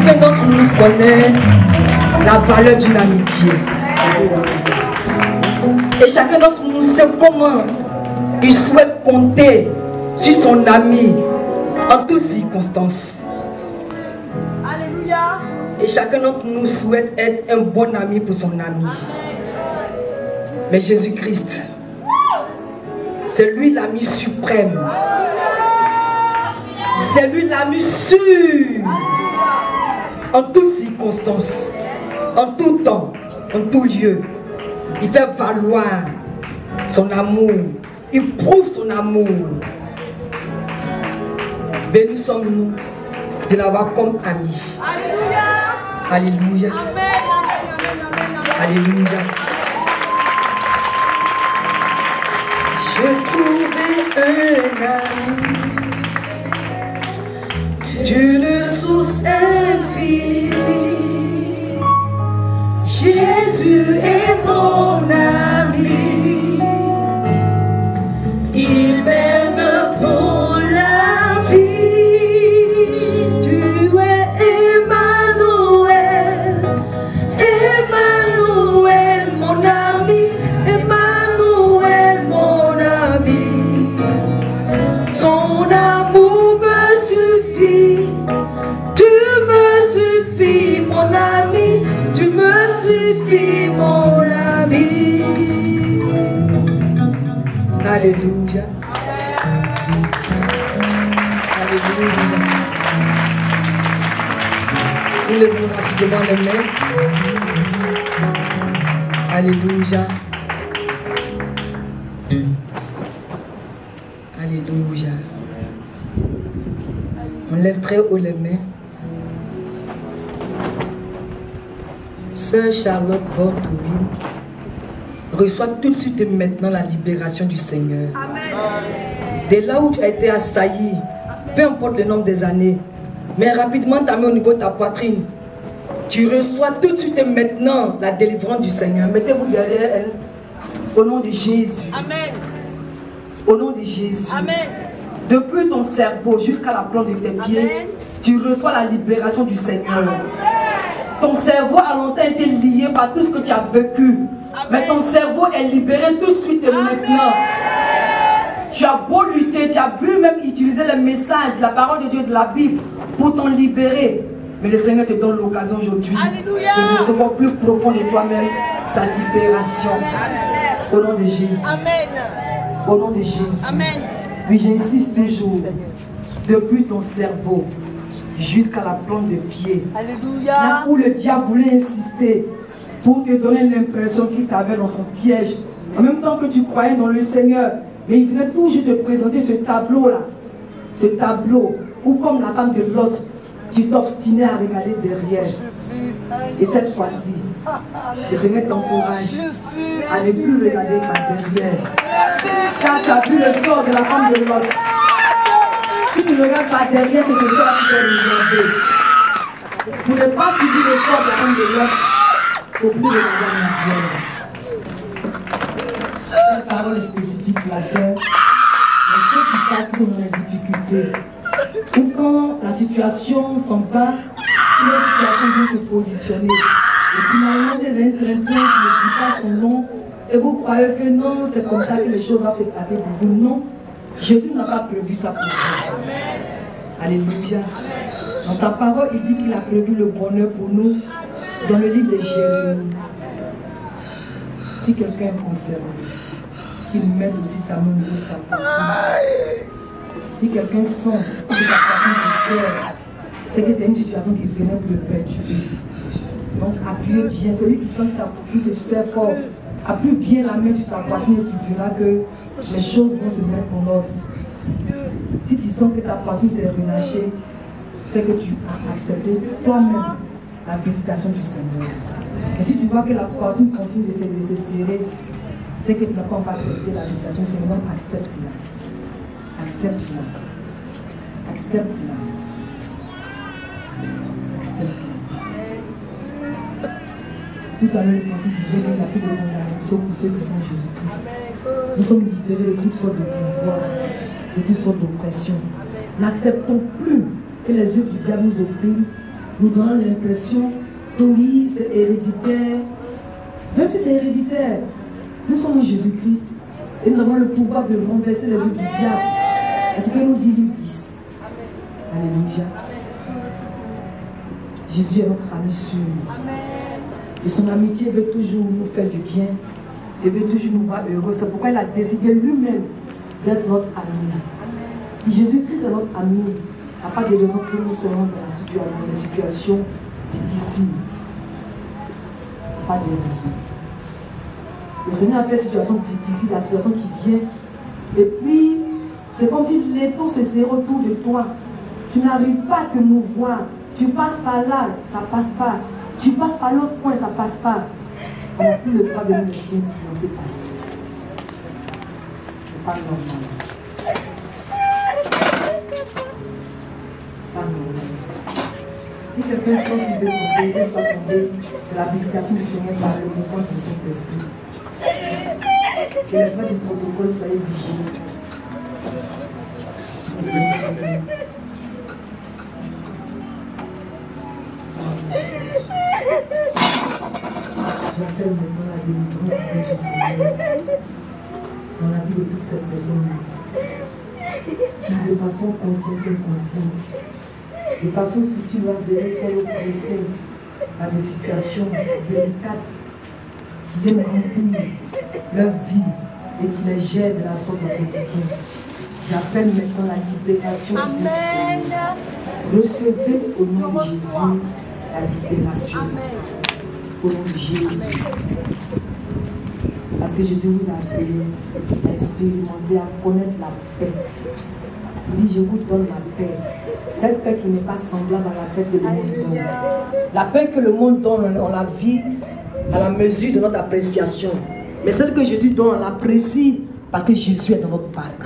chacun d'entre nous connaît la valeur d'une amitié. Et chacun d'entre nous sait comment il souhaite compter sur son ami en toutes circonstances. Alléluia. Et chacun d'entre nous souhaite être un bon ami pour son ami. Mais Jésus-Christ, c'est lui l'ami suprême. C'est lui l'ami sûr. En toutes circonstances, en tout temps, en tout lieu. Il fait valoir son amour. Il prouve son amour. Bénis sommes-nous de l'avoir comme ami. Alléluia. Alléluia. Amen. Alléluia. J'ai trouvé un ami d'une source infinie. Jésus est mon ami. Il m'aime pour la vie. Tu es Emmanuel, Emmanuel, mon ami, Emmanuel, mon ami. Ton amour me suffit, tu me suffis, mon ami, tu me suffis, mon ami. Alléluia. Alléluia. Nous levons rapidement les mains. Alléluia. Alléluia. On lève très haut les mains. Sœur Charlotte Bortouine, reçois tout de suite et maintenant la libération du Seigneur. Amen. Dès là où tu as été assailli, peu importe le nombre des années, mais rapidement ta main au niveau de ta poitrine, tu reçois tout de suite et maintenant la délivrance du Seigneur. Mettez-vous derrière elle. Au nom de Jésus. Amen. Au nom de Jésus. Amen. Depuis ton cerveau jusqu'à la plante de tes pieds, Amen. tu reçois la libération du Seigneur. Ton cerveau a longtemps été lié par tout ce que tu as vécu. Mais ton cerveau est libéré tout de suite et maintenant. Tu as beau lutter, tu as pu même utiliser les messages de la parole de Dieu, de la Bible, pour t'en libérer. Mais le Seigneur te donne l'occasion aujourd'hui de recevoir plus profond de toi-même sa libération. Au nom de Jésus. Amen. Au nom de Jésus. Amen. Oui, j'insiste toujours. Depuis ton cerveau jusqu'à la plante de pied. Alléluia. Là où le diable voulait insister pour te donner l'impression qu'il t'avait dans son piège. En même temps que tu croyais dans le Seigneur. Mais il venait toujours te présenter ce tableau-là. Ce tableau où, comme la femme de Lot, tu t'obstinais à regarder derrière. Et cette fois-ci, le Seigneur t'encourage à ne plus regarder par derrière. Car tu as vu le sort de la femme de Lot. Si tu ne regardes pas derrière, c'est ce sort qui t'est réservé. Pour ne pas subir le sort de la femme de Lot, il faut plus regarder en arrière. Cette parole est spécifique pour la sœur. Mais ceux qui savent qu'ils sont dans les difficultés, ou quand la situation s'en va, la situation vient se positionner. Et finalement, il y a un train qui ne dit pas son nom. Et vous croyez que non, c'est comme ça que les choses doivent se passer pour vous. Non, Jésus n'a pas prévu ça pour vous. Alléluia. Dans sa parole, il dit qu'il a prévu le bonheur pour nous dans le livre de Jérémie. Si quelqu'un est concerné, qu'il mette aussi sa main au niveau de sa poitrine. Si quelqu'un sent que sa poitrine se serre, c'est que c'est une situation qui venait pour le perturber. Donc appuyez bien, celui qui sent que sa poitrine se serre fort, appuie bien la main sur ta poitrine et tu verras que les choses vont se mettre en ordre. Si tu sens que ta poitrine s'est relâchée, c'est que tu as accepté toi-même la visitation du Seigneur. Et si tu vois que la poitrine continue de se serrer, c'est que tu n'as pas encore accepté la visitation du Seigneur. Accepte-la. Accepte-la. Accepte-la. Accepte-la. Tout à l'heure, quand il disait qu'il n'y a plus de condamnation pour ceux qui sont Jésus-Christ. Nous sommes libérés de toutes sortes de pouvoirs, de toutes sortes d'oppressions. N'acceptons plus que les œuvres du diable nous oppriment, nous donnons l'impression que oui, c'est héréditaire. Même si c'est héréditaire, nous sommes en Jésus-Christ et nous avons le pouvoir de renverser les œuvres du diable. C'est ce que nous dit Luc 10. Alléluia. Jésus est notre ami sûr. Et son amitié veut toujours nous faire du bien. Il veut toujours nous voir heureux. C'est pourquoi il a décidé lui-même d'être notre ami. Si Jésus-Christ est notre ami, il n'y a pas de raison que nous soyons dans des situations difficiles. Pas de raison. Le Seigneur a fait une situation difficile, la situation qui vient. Et puis, c'est comme si l'étau se serrait autour de toi. Tu n'arrives pas à te mouvoir. Tu passes par là, ça ne passe pas. Tu passes par l'autre coin, ça ne passe pas. On n'a plus le droit de nous laisser influencer par ça. C'est pas normal. Pas normal. Si quelqu'un sent qu'il veut tomber, laisse-toi tomber. C'est la visitation du Seigneur par le mouvement du Saint-Esprit. Que les frères du protocole soient vigilants. J'appelle maintenant la délivrance du Seigneur dans la vie de toutes ces personnes, de façon consciente et inconsciente, de façon suffisante de laisser oppressés par des situations délicates qui viennent remplir leur vie et qui les gèrent de la sorte au quotidien. J'appelle maintenant la libération du Seigneur. Recevez au nom de Jésus la libération. Au nom de Jésus. Parce que Jésus vous a appelé à expérimenter, à connaître la paix. Il dit, je vous donne la paix. Cette paix qui n'est pas semblable à la paix que le monde donne. La paix que le monde donne, on la vit à la mesure de notre appréciation. Mais celle que Jésus donne, on l'apprécie parce que Jésus est dans notre parc.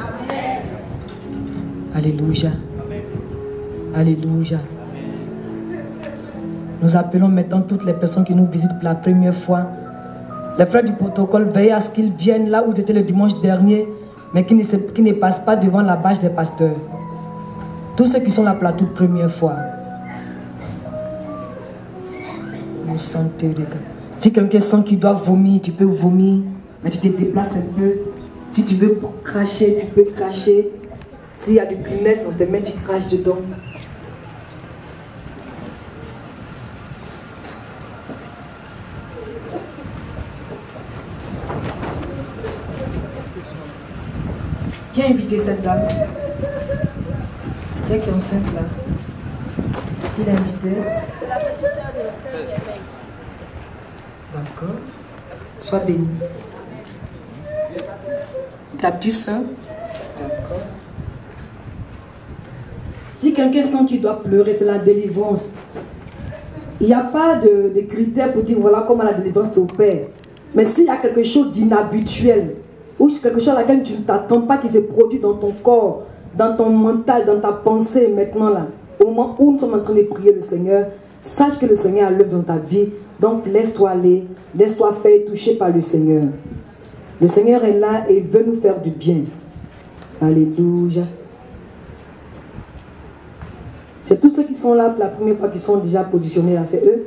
Alléluia. Alléluia. Nous appelons maintenant toutes les personnes qui nous visitent pour la première fois. Les frères du protocole, veillez à ce qu'ils viennent là où ils étaient le dimanche dernier, mais qui ne passent pas devant la bâche des pasteurs. Tous ceux qui sont là pour la toute première fois. Si quelqu'un sent qu'il doit vomir, tu peux vomir, mais tu te déplaces un peu. Si tu veux cracher, tu peux cracher. S'il y a du punaise dans tes mains, tu craches dedans. Qui a invité cette dame? Qui est enceinte là? Qui l'a invitée? C'est la petite sœur de Saint-Germain. D'accord. Sois bénie. Ta petite soeur? D'accord. Si quelqu'un sent qu'il doit pleurer, c'est la délivrance. Il n'y a pas de critères pour dire voilà comment la délivrance s'opère. Mais s'il y a quelque chose d'inhabituel, ou quelque chose à laquelle tu ne t'attends pas qui se produit dans ton corps, dans ton mental, dans ta pensée maintenant là, au moment où nous sommes en train de prier le Seigneur, sache que le Seigneur a l'œuvre dans ta vie. Donc laisse-toi aller, laisse-toi faire toucher par le Seigneur. Le Seigneur est là et il veut nous faire du bien. Alléluia. C'est tous ceux qui sont là pour la première fois qui sont déjà positionnés là, c'est eux.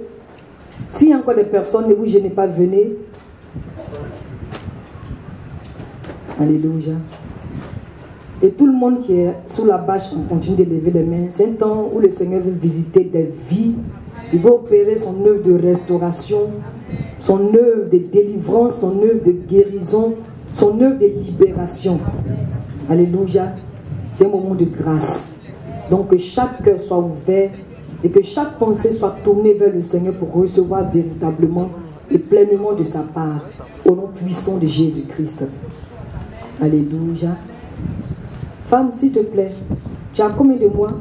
S'il y a encore des personnes, ne vous gênez pas, venez. Alléluia. Et tout le monde qui est sous la bâche, on continue de lever les mains. C'est un temps où le Seigneur veut visiter des vies. Il veut opérer son œuvre de restauration, son œuvre de délivrance, son œuvre de guérison, son œuvre de libération. Alléluia. C'est un moment de grâce. Donc que chaque cœur soit ouvert et que chaque pensée soit tournée vers le Seigneur pour recevoir véritablement et pleinement de sa part. Au nom puissant de Jésus-Christ. Alléluia. Femme, s'il te plaît, tu as combien de mois?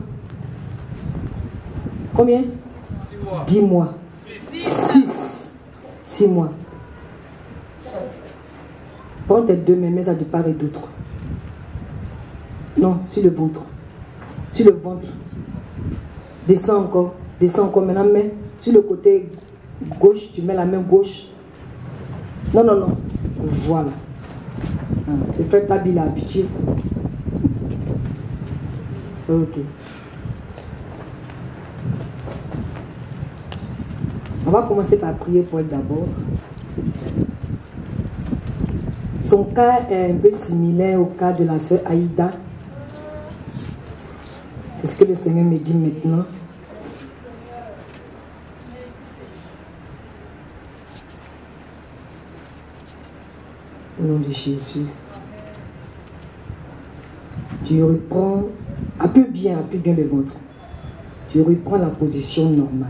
Combien? 6 mois. 10 mois. 6 mois. Prends tes deux mains, mets ça de part et d'autre. Non, sur le ventre. Sur le ventre. Descends encore. Descends encore. Maintenant, mets sur le côté gauche. Tu mets la main gauche. Non, non, non. Voilà. Le frère Tabi l'a habitué. Ok. On va commencer par prier pour elle d'abord. Son cas est un peu similaire au cas de la sœur Aïda. C'est ce que le Seigneur me dit maintenant. Au nom de Jésus. Tu reprends, appuie bien le ventre. Tu reprends la position normale.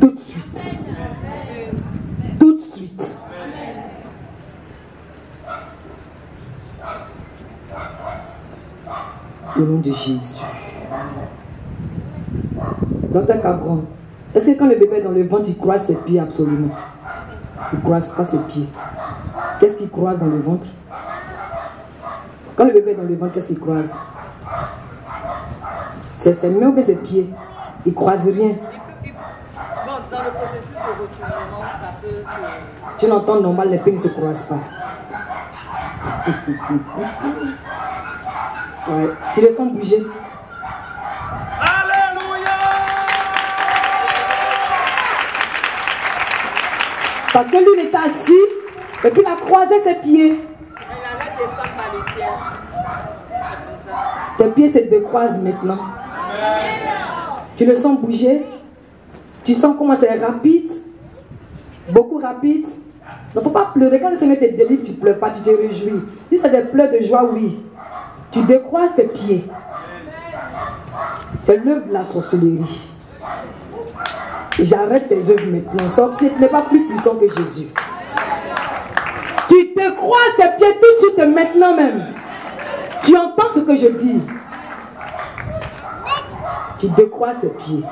Tout de suite. Tout de suite. Au nom de Jésus. Docteur Cabron, est-ce que quand le bébé est dans le ventre, il croise ses pieds absolument? Il ne croise pas ses pieds. Qu'est-ce qu'il croise dans le ventre? Quand le bébé est dans le ventre, qu'est-ce qu'il croise? C'est ses mains ou bien ses pieds? Il ne croise rien. Bon, dans le processus de retournement, ça peut se... Tu l'entends normal, les pieds ne se croisent pas. Ouais. Tu les sens bouger. Alléluia! Parce que lui, il est assis et puis il a croisé ses pieds. Elle allait descendre par le siège. C'est comme ça. Tes pieds se décroisent maintenant. Tu le sens bouger. Tu sens comment c'est rapide. Beaucoup rapide. Il ne faut pas pleurer. Quand le Seigneur te délivre, tu ne pleures pas, tu te réjouis. Si c'est des pleurs de joie, oui. Tu décroises tes pieds. C'est l'œuvre de la sorcellerie. Et j'arrête tes œuvres maintenant. Sorcier, tu n'es pas plus puissant que Jésus. Tu décroises tes pieds tout de suite et maintenant même. Tu entends ce que je dis. Tu décroises tes pieds.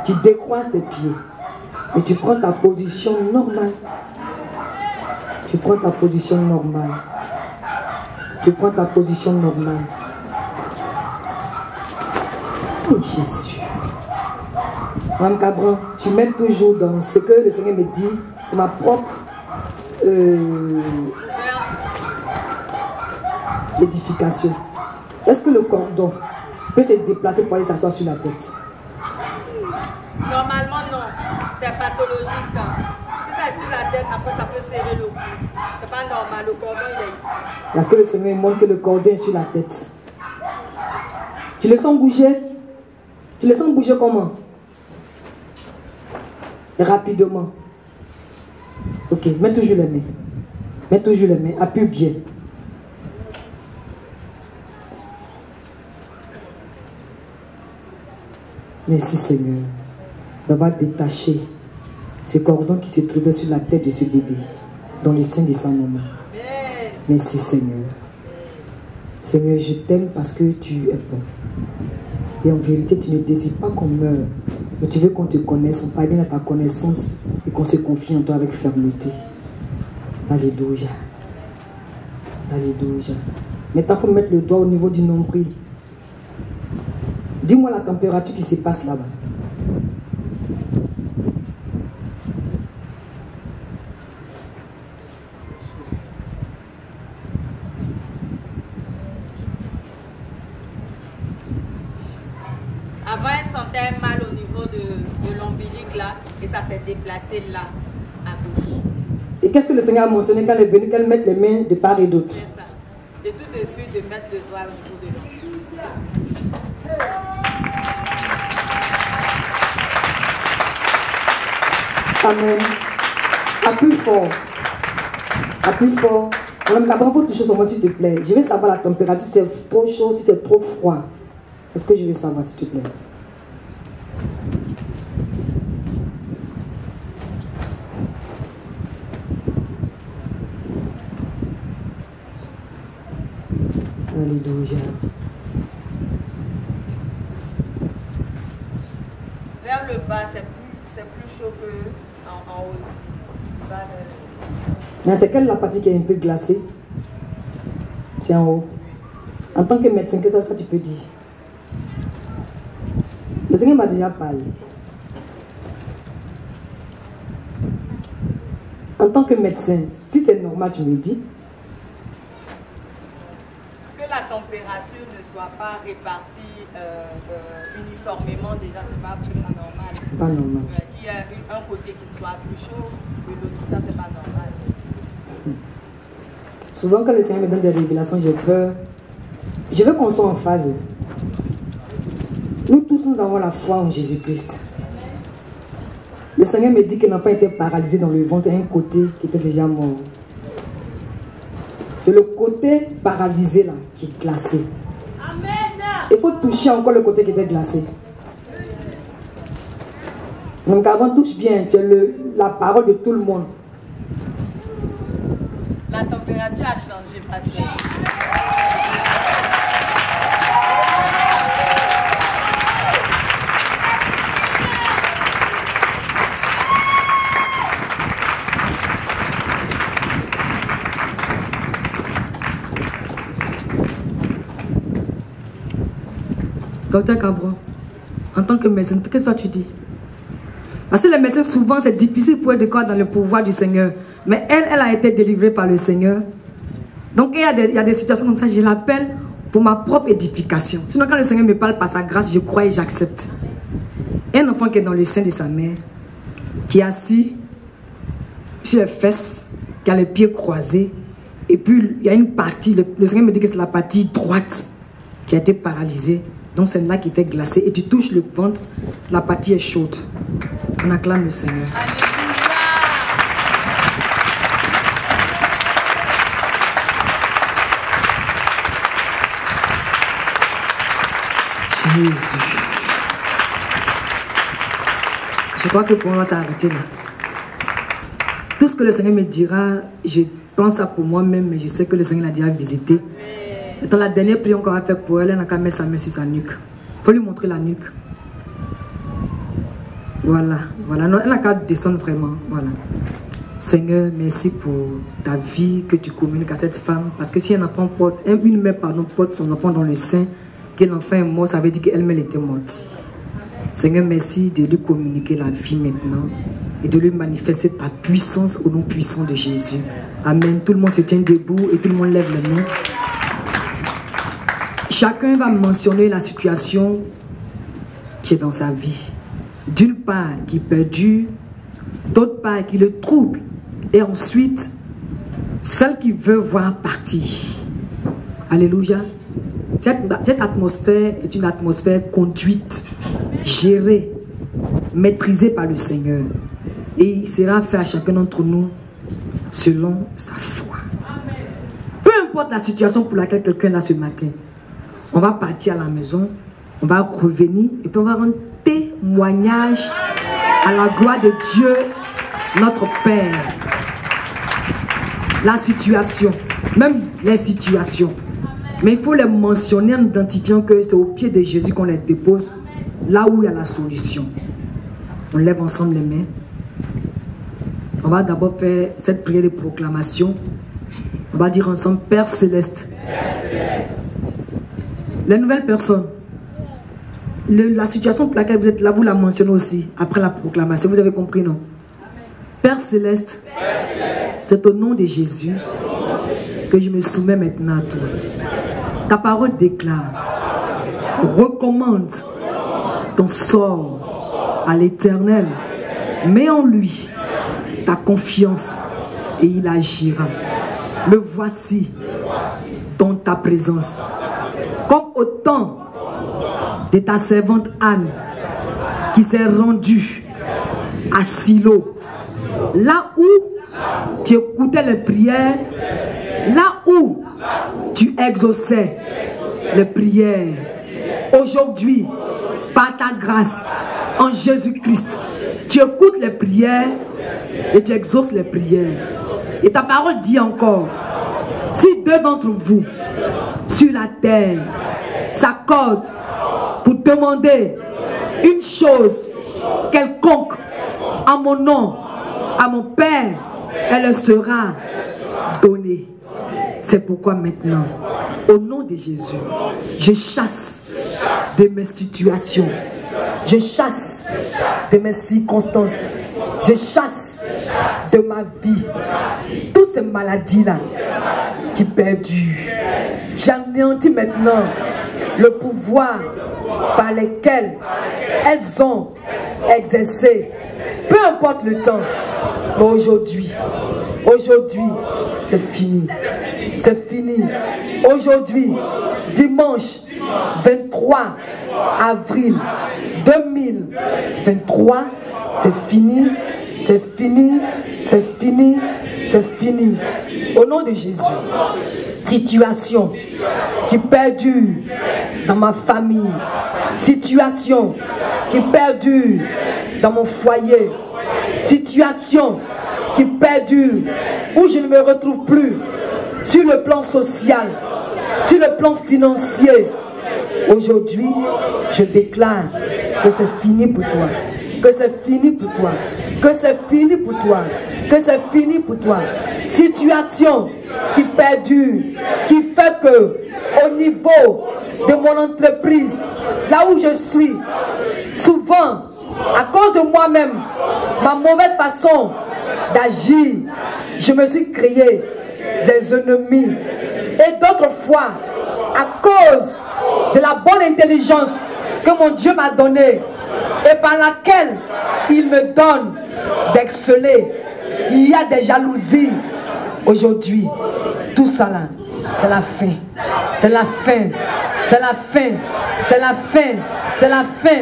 Tu décroises tes pieds. Et tu prends ta position normale. Tu prends ta position normale. Tu prends ta position normale. Oh Jésus. Mme Cabron, tu m'aides toujours dans ce que le Seigneur me dit, ma propre édification. Est-ce que le cordon peut se déplacer pour aller s'asseoir sur la tête? Normalement, non. C'est pathologique, ça. Si ça est sur la tête, après, ça peut serrer le cou. C'est pas normal. Le cordon, il est ici. Parce que le Seigneur montre que le cordon est sur la tête. Tu le sens bouger? Tu le sens bouger comment? Rapidement. Ok, mets toujours les mains. Mets toujours les mains. Appuie bien. Merci Seigneur d'avoir détaché ce cordon qui se trouvait sur la tête de ce bébé dans le sein de sa maman. Merci Seigneur. Seigneur, je t'aime parce que tu es bon. Et en vérité, tu ne désires pas qu'on meure, mais tu veux qu'on te connaisse, on parle bien à ta connaissance et qu'on se confie en toi avec fermeté. Alléluia. Alléluia. Maintenant, il faut mettre le doigt au niveau du nombril. Dis-moi la température qui se passe là-bas. Avant, elle sentait mal au niveau de l'ombilic là, et ça s'est déplacé là, à gauche. Et qu'est-ce que le Seigneur a mentionné quand elle est venue, qu'elle mette les mains de part et d'autre? C'est ça. Et tout de suite, de mettre le doigt au niveau de l'ombilic. Amen. Appuie fort. Appuie fort. Madame Cabron, faut toucher son ventre, s'il te plaît. Je veux savoir la température, si c'est trop chaud, si c'est trop froid. Est-ce que je veux savoir, s'il te plaît? Alléluia. Vers le bas, c'est plus chaud qu'en haut ici. Bas vers Mais c'est quelle la partie qui est un peu glacée? C'est en haut. En tant que médecin, qu'est-ce que tu peux dire? Le Seigneur m'a déjà parlé. En tant que médecin, si c'est normal, tu me dis. que la température température ne soit pas répartie uniformément, déjà, c'est pas normal. Pas normal. Qu'il y a un côté qui soit plus chaud que l'autre, ça, c'est pas normal. Souvent, quand le Seigneur me donne des révélations, j'ai peur. Je veux qu'on soit en phase. Nous tous, nous avons la foi en Jésus-Christ. Le Seigneur me dit qu'il n'a pas été paralysé dans le ventre, un côté qui était déjà mort. C'est le côté paralysé là qui est glacé. Amen. Il faut toucher encore le côté qui était glacé. Donc avant, touche bien, tu as la parole de tout le monde. La température a changé, pasteur. Docteur Cabron, en tant que médecin, qu'est-ce que tu dis? Parce que les médecins, souvent, c'est difficile pour eux de croire dans le pouvoir du Seigneur. Mais elle a été délivrée par le Seigneur. Donc, il y a des situations comme ça, je l'appelle pour ma propre édification. Sinon, quand le Seigneur me parle par sa grâce, je crois et j'accepte. Un enfant qui est dans le sein de sa mère, qui est assis sur les fesses, qui a les pieds croisés, et puis il y a une partie, le Seigneur me dit que c'est la partie droite qui a été paralysée. Donc c'est là qui était glacée, et tu touches le ventre, la partie est chaude. On acclame le Seigneur. Jésus. Je crois que pour moi, ça a arrêté là. Tout ce que le Seigneur me dira, je pense ça pour moi-même, mais je sais que le Seigneur l'a déjà visité. Et dans la dernière prière qu'on a fait pour elle, elle n'a qu'à mettre sa main sur sa nuque. Il faut lui montrer la nuque. Voilà, voilà. Non, elle n'a qu'à descendre vraiment. Voilà. Seigneur, merci pour ta vie que tu communiques à cette femme. Parce que si un enfant porte, une mère porte son enfant dans le sein, que l'enfant est mort, ça veut dire qu'elle-même était morte. Seigneur, merci de lui communiquer la vie maintenant et de lui manifester ta puissance au nom puissant de Jésus. Amen. Tout le monde se tient debout et tout le monde lève les mains. Chacun va mentionner la situation qui est dans sa vie. D'une part, qui perdure, d'autre part, qui le trouble, et ensuite, celle qui veut voir partir. Alléluia. Cette atmosphère est une atmosphère conduite, gérée, maîtrisée par le Seigneur. Et il sera fait à chacun d'entre nous selon sa foi. Peu importe la situation pour laquelle quelqu'un est là ce matin, on va partir à la maison, on va revenir et puis on va rendre témoignage à la gloire de Dieu, notre Père. La situation, même les situations. Mais il faut les mentionner en identifiant que c'est au pied de Jésus qu'on les dépose, là où il y a la solution. On lève ensemble les mains. On va d'abord faire cette prière de proclamation. On va dire ensemble, Père Céleste. Père Céleste. Les nouvelles personnes, la situation pour laquelle vous êtes là, vous la mentionnez aussi après la proclamation. Vous avez compris, non? Père Céleste, c'est au nom de Jésus que je me soumets maintenant à toi. Ta parole déclare, recommande ton sort à l'Éternel. Mets en lui ta confiance et il agira. Me voici dans ta présence. Comme au temps de ta servante Anne qui s'est rendue à Silo, là où tu écoutais les prières, là où tu exauçais les prières. Aujourd'hui, par ta grâce, en Jésus-Christ, tu écoutes les prières et tu exauces les prières. Et ta parole dit encore, si deux d'entre vous sur la terre s'accordent pour demander une chose quelconque à mon nom, à mon Père, elle sera donnée. C'est pourquoi maintenant, au nom de Jésus, je chasse de mes situations, je chasse de mes circonstances, je chasse de ma vie toutes ces maladies-là qui perdure. J'anéantis maintenant le pouvoir par lequel elles ont exercé, peu importe le temps. Mais aujourd'hui, c'est fini. C'est fini. Aujourd'hui, dimanche 23 avril 2023, c'est fini, c'est fini, c'est fini, c'est fini. Au nom de Jésus, situation qui perdure dans ma famille, situation qui perdure dans mon foyer, situation qui perdure où je ne me retrouve plus sur le plan social, sur le plan financier. Aujourd'hui, je déclare que c'est fini pour toi, que c'est fini pour toi, que c'est fini pour toi, que c'est fini pour toi. Situation qui perdure, qui fait que au niveau de mon entreprise, là où je suis, souvent, à cause de moi-même, ma mauvaise façon d'agir, je me suis créé des ennemis. Et d'autres fois, à cause de la bonne intelligence que mon Dieu m'a donnée et par laquelle il me donne d'exceller, il y a des jalousies. Aujourd'hui, tout ça là, c'est la fin. C'est la fin. C'est la fin. C'est la fin. C'est la fin.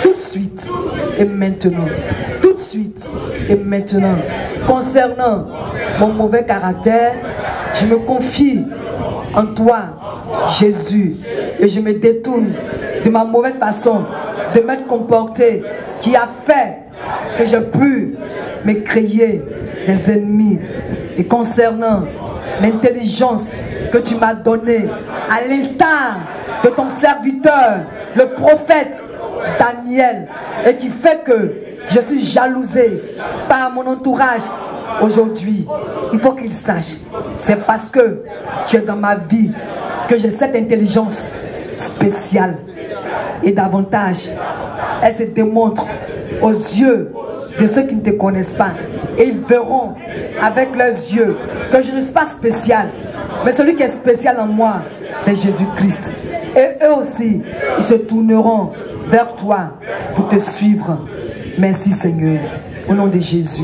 Tout de suite et maintenant. Tout de suite et maintenant. Concernant mon mauvais caractère, je me confie en toi, Jésus, et je me détourne de ma mauvaise façon de m'être comporté qui a fait que je pu me créer des ennemis. Et concernant l'intelligence que tu m'as donnée, à l'instar de ton serviteur, le prophète Daniel, et qui fait que je suis jalousé par mon entourage. Aujourd'hui, il faut qu'il sache, c'est parce que tu es dans ma vie que j'ai cette intelligence spéciale. Et davantage, elle se démontre aux yeux de ceux qui ne te connaissent pas. Et ils verront avec leurs yeux que je ne suis pas spécial. Mais celui qui est spécial en moi, c'est Jésus-Christ. Et eux aussi, ils se tourneront vers toi pour te suivre. Merci Seigneur, au nom de Jésus.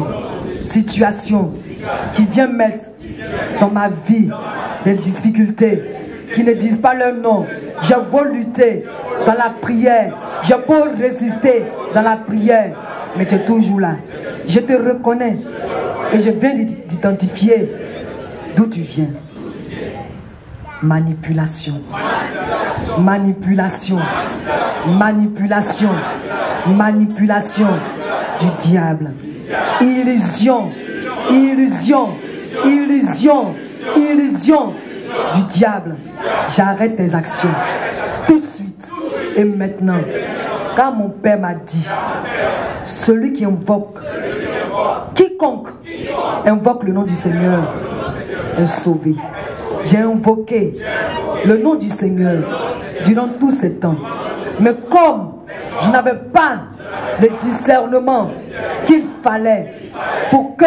Situation qui vient mettre dans ma vie des difficultés qui ne disent pas leur nom. J'ai beau lutter dans la prière, j'ai beau résister dans la prière, mais tu es toujours là. Je te reconnais et je viens d'identifier d'où tu viens. Manipulation. Manipulation. Manipulation. Manipulation du diable. Illusion. Illusion. Illusion. Illusion du diable. J'arrête tes actions tout de suite et maintenant. Car mon Père m'a dit, celui qui invoque, quiconque invoque le nom du Seigneur est sauvé. J'ai invoqué le nom du Seigneur durant tous ces temps. Mais comme je n'avais pas le discernement qu'il fallait pour que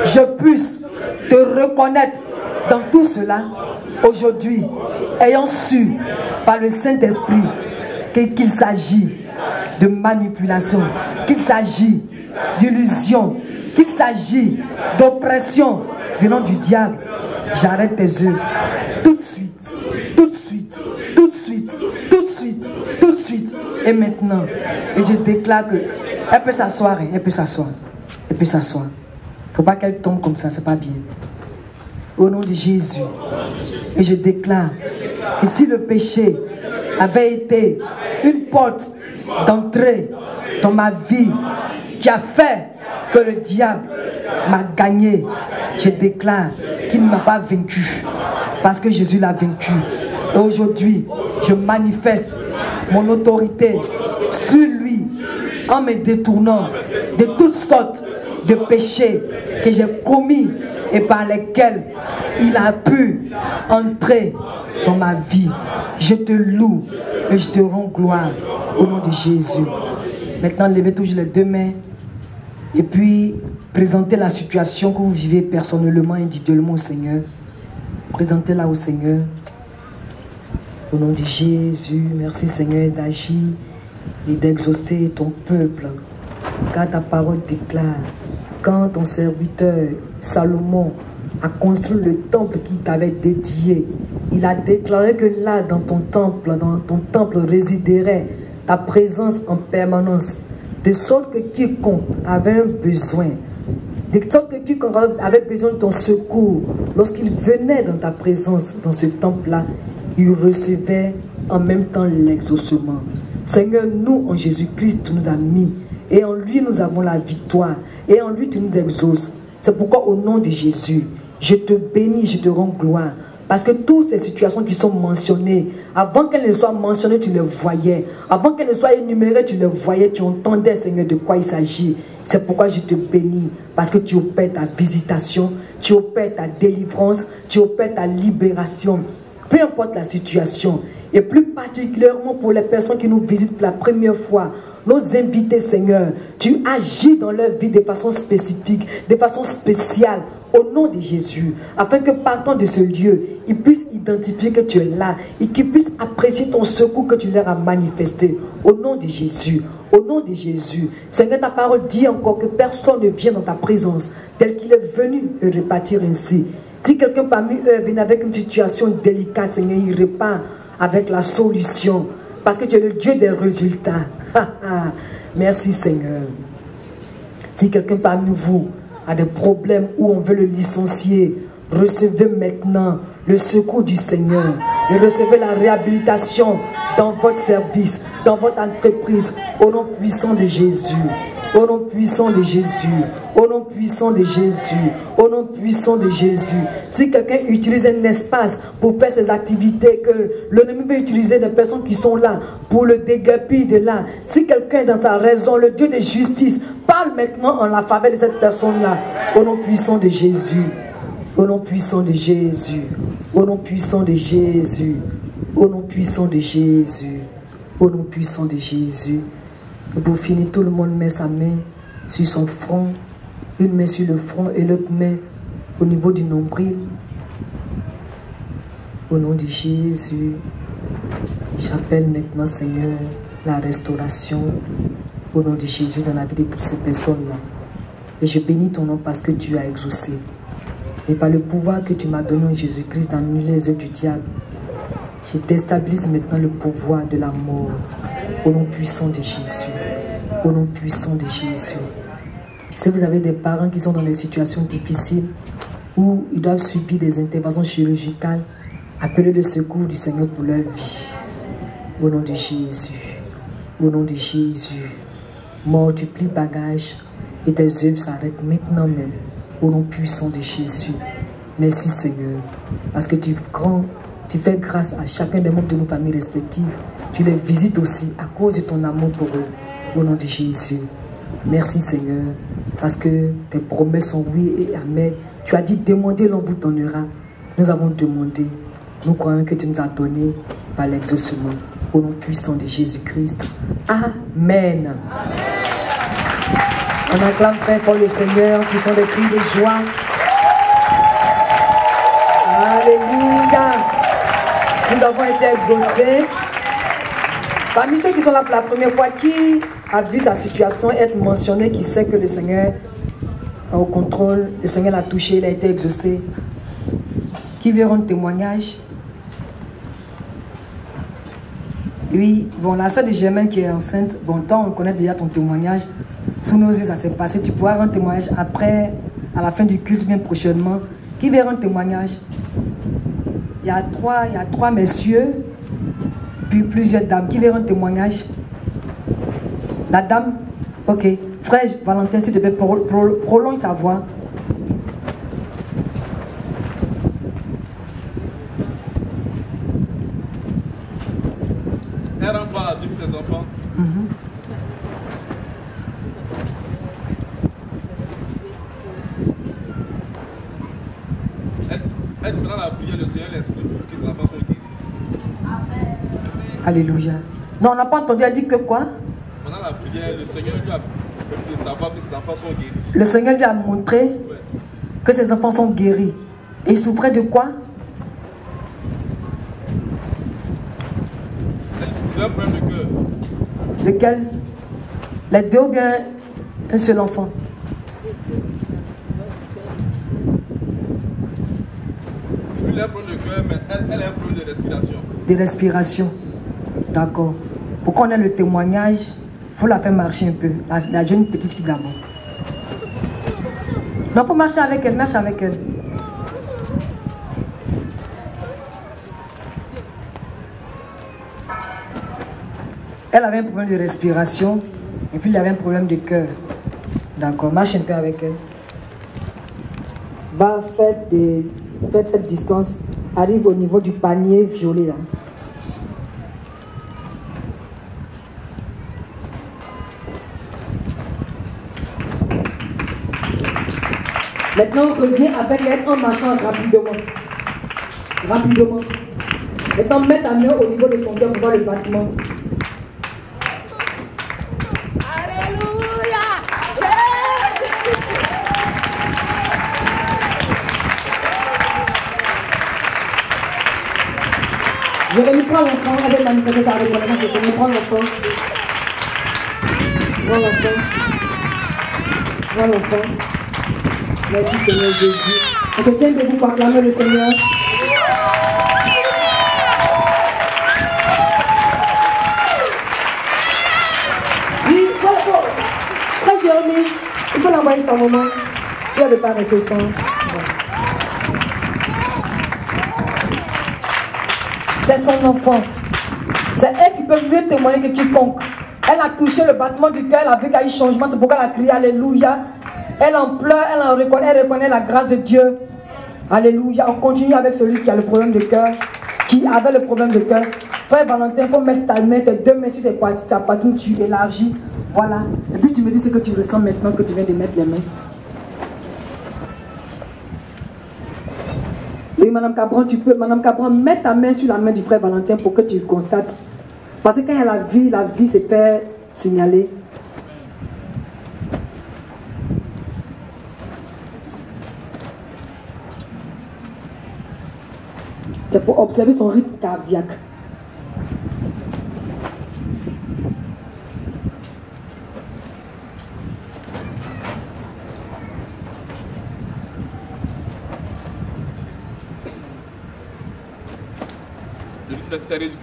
je puisse te reconnaître dans tout cela, aujourd'hui, ayant su par le Saint-Esprit qu'il s'agit de manipulation, qu'il s'agit d'illusion, qu'il s'agit d'oppression venant du diable, j'arrête tes œuvres tout de suite, tout de suite, tout de suite, tout de suite, tout de suite et maintenant. Et je déclare que elle peut s'asseoir, elle peut s'asseoir, elle peut s'asseoir. Il ne faut pas qu'elle tombe comme ça, c'est pas bien. Au nom de Jésus, et je déclare que si le péché avait été une porte d'entrée dans ma vie qui a fait que le diable m'a gagné, je déclare qu'il ne m'a pas vaincu parce que Jésus l'a vaincu. Et aujourd'hui, je manifeste mon autorité sur lui en me détournant de toutes sortes de péchés que j'ai commis et par lesquels il a pu entrer dans ma vie. Je te loue et je te rends gloire au nom de Jésus. Maintenant, levez toujours les deux mains et puis présentez la situation que vous vivez personnellement, individuellement au Seigneur. Présentez-la au Seigneur. Au nom de Jésus, merci Seigneur d'agir et d'exaucer ton peuple. Car ta parole déclare, quand ton serviteur Salomon a construit le temple qui t'avait dédié, il a déclaré que là, dans ton temple résiderait ta présence en permanence, de sorte que quiconque avait un besoin, de sorte que quiconque avait besoin de ton secours, lorsqu'il venait dans ta présence, dans ce temple-là, il recevait en même temps l'exaucement. Seigneur, nous, en Jésus-Christ, tu nous as mis, et en lui, nous avons la victoire, et en lui, tu nous exauces. C'est pourquoi, au nom de Jésus, je te bénis, je te rends gloire. Parce que toutes ces situations qui sont mentionnées, avant qu'elles ne soient mentionnées, tu les voyais. Avant qu'elles ne soient énumérées, tu les voyais, tu entendais, Seigneur, de quoi il s'agit. C'est pourquoi je te bénis. Parce que tu opères ta visitation, tu opères ta délivrance, tu opères ta libération. Peu importe la situation. Et plus particulièrement pour les personnes qui nous visitent pour la première fois. Nos invités, Seigneur, tu agis dans leur vie de façon spécifique, de façon spéciale, au nom de Jésus, afin que partant de ce lieu, ils puissent identifier que tu es là et qu'ils puissent apprécier ton secours que tu leur as manifesté, au nom de Jésus, au nom de Jésus. Seigneur, ta parole dit encore que personne ne vient dans ta présence tel qu'il est venu et repartir ainsi. Si quelqu'un parmi eux vient avec une situation délicate, Seigneur, il repart avec la solution. Parce que tu es le Dieu des résultats. Merci Seigneur. Si quelqu'un parmi vous a des problèmes où on veut le licencier, recevez maintenant le secours du Seigneur. Et recevez la réhabilitation dans votre service, dans votre entreprise, au nom puissant de Jésus. Au nom puissant de Jésus. Au nom puissant de Jésus. Au nom puissant de Jésus. Si quelqu'un utilise un espace pour faire ses activités, que l'ennemi peut utiliser des personnes qui sont là pour le déguerpir de là. Si quelqu'un est dans sa raison, le Dieu de justice parle maintenant en la faveur de cette personne-là. Au nom puissant de Jésus. Au nom puissant de Jésus. Au nom puissant de Jésus. Au nom puissant de Jésus. Au nom puissant de Jésus. Et pour finir, tout le monde met sa main sur son front, une main sur le front et l'autre main au niveau du nombril. Au nom de Jésus, j'appelle maintenant, Seigneur, la restauration au nom de Jésus dans la vie de toutes ces personnes-là. Et je bénis ton nom parce que tu as exaucé. Et par le pouvoir que tu m'as donné en Jésus-Christ d'annuler les œuvres du diable, je déstabilise maintenant le pouvoir de la mort. Au nom puissant de Jésus. Au nom puissant de Jésus. Si vous avez des parents qui sont dans des situations difficiles où ils doivent subir des interventions chirurgicales, appelez le secours du Seigneur pour leur vie. Au nom de Jésus. Au nom de Jésus. Multiplie bagages et tes œuvres s'arrêtent maintenant même. Au nom puissant de Jésus. Merci Seigneur. Parce que tu fais grâce à chacun des membres de nos familles respectives. Tu les visites aussi à cause de ton amour pour eux. Au nom de Jésus. Merci Seigneur. Parce que tes promesses sont oui et amen. Tu as dit demandez, l'on vous donnera. Nous avons demandé. Nous croyons que tu nous as donné par l'exaucement. Au nom puissant de Jésus-Christ. Amen. On acclame très fort le Seigneur qui sont des cris de joie. Alléluia. Nous avons été exaucés. Parmi ceux qui sont là pour la première fois, qui a vu sa situation être mentionnée, qui sait que le Seigneur est au contrôle, le Seigneur l'a touché, il a été exaucé. Qui veut rendre témoignage? Oui, bon, la sœur de Germaine qui est enceinte, bon, toi on connaît déjà ton témoignage. Sous nos yeux, ça s'est passé. Tu pourras rendre témoignage après, à la fin du culte, bien prochainement. Qui veut rendre témoignage? Il y a trois messieurs, puis plusieurs dames. Qui veut rendre témoignage? La dame? Ok. Frère Valentin, s'il te plaît, prolonge sa voix. Elle rend pas à tous tes enfants. Elle prend la prière, le Seigneur l'esprit pour que ses enfants soient guéris. Alléluia. Non, on n'a pas entendu, elle dit que quoi? Pendant la prière, le Seigneur lui a permis de savoir que ses enfants sont guéris. Le Seigneur lui a montré que ses enfants sont guéris. Et il souffrait de quoi? Ils ont un problème de cœur. Lequel? Les deux ou bien un seul enfant? Lui, il a un problème de cœur, mais elle a un problème de respiration. De respiration. D'accord. Pour qu'on ait le témoignage, il faut la faire marcher un peu. La jeune petite fille d'abord. Non, il faut marcher avec elle, marche avec elle. Elle avait un problème de respiration et puis il avait un problème de cœur. D'accord, marche un peu avec elle. Va, faites cette distance. Arrive au niveau du panier violet là. Maintenant, reviens avec elle en marchant rapidement. Rapidement. Maintenant, mets ta main au niveau de son cœur pour voir le battement. Alléluia. Jérémie, prends l'enfant avec manifester sa reconnaissance de Seigneur. Prends l'enfant. Prends l'enfant. Prends l'enfant. Merci Seigneur Jésus. On se tient debout pour acclamer le Seigneur. Oui, frère Jérémie, il faut l'envoyer sur un moment. Si elle ne veut pas rester sans. C'est son enfant. C'est elle qui peut mieux témoigner que quiconque. Elle a touché le battement du cœur, elle a vu qu'il y a eu changement, c'est pourquoi elle a crié Alléluia. Elle en pleure, elle reconnaît la grâce de Dieu. Alléluia. On continue avec celui qui a le problème de cœur, qui avait le problème de cœur. Frère Valentin, il faut mettre ta main, tes deux mains sur ta poitrine, tu élargis. Voilà. Et puis tu me dis ce que tu ressens maintenant que tu viens de mettre les mains. Oui, Madame Cabron, tu peux, Madame Cabron, mets ta main sur la main du frère Valentin pour que tu constates. Parce que quand il y a la vie se fait signaler. C'est pour observer son rythme cardiaque.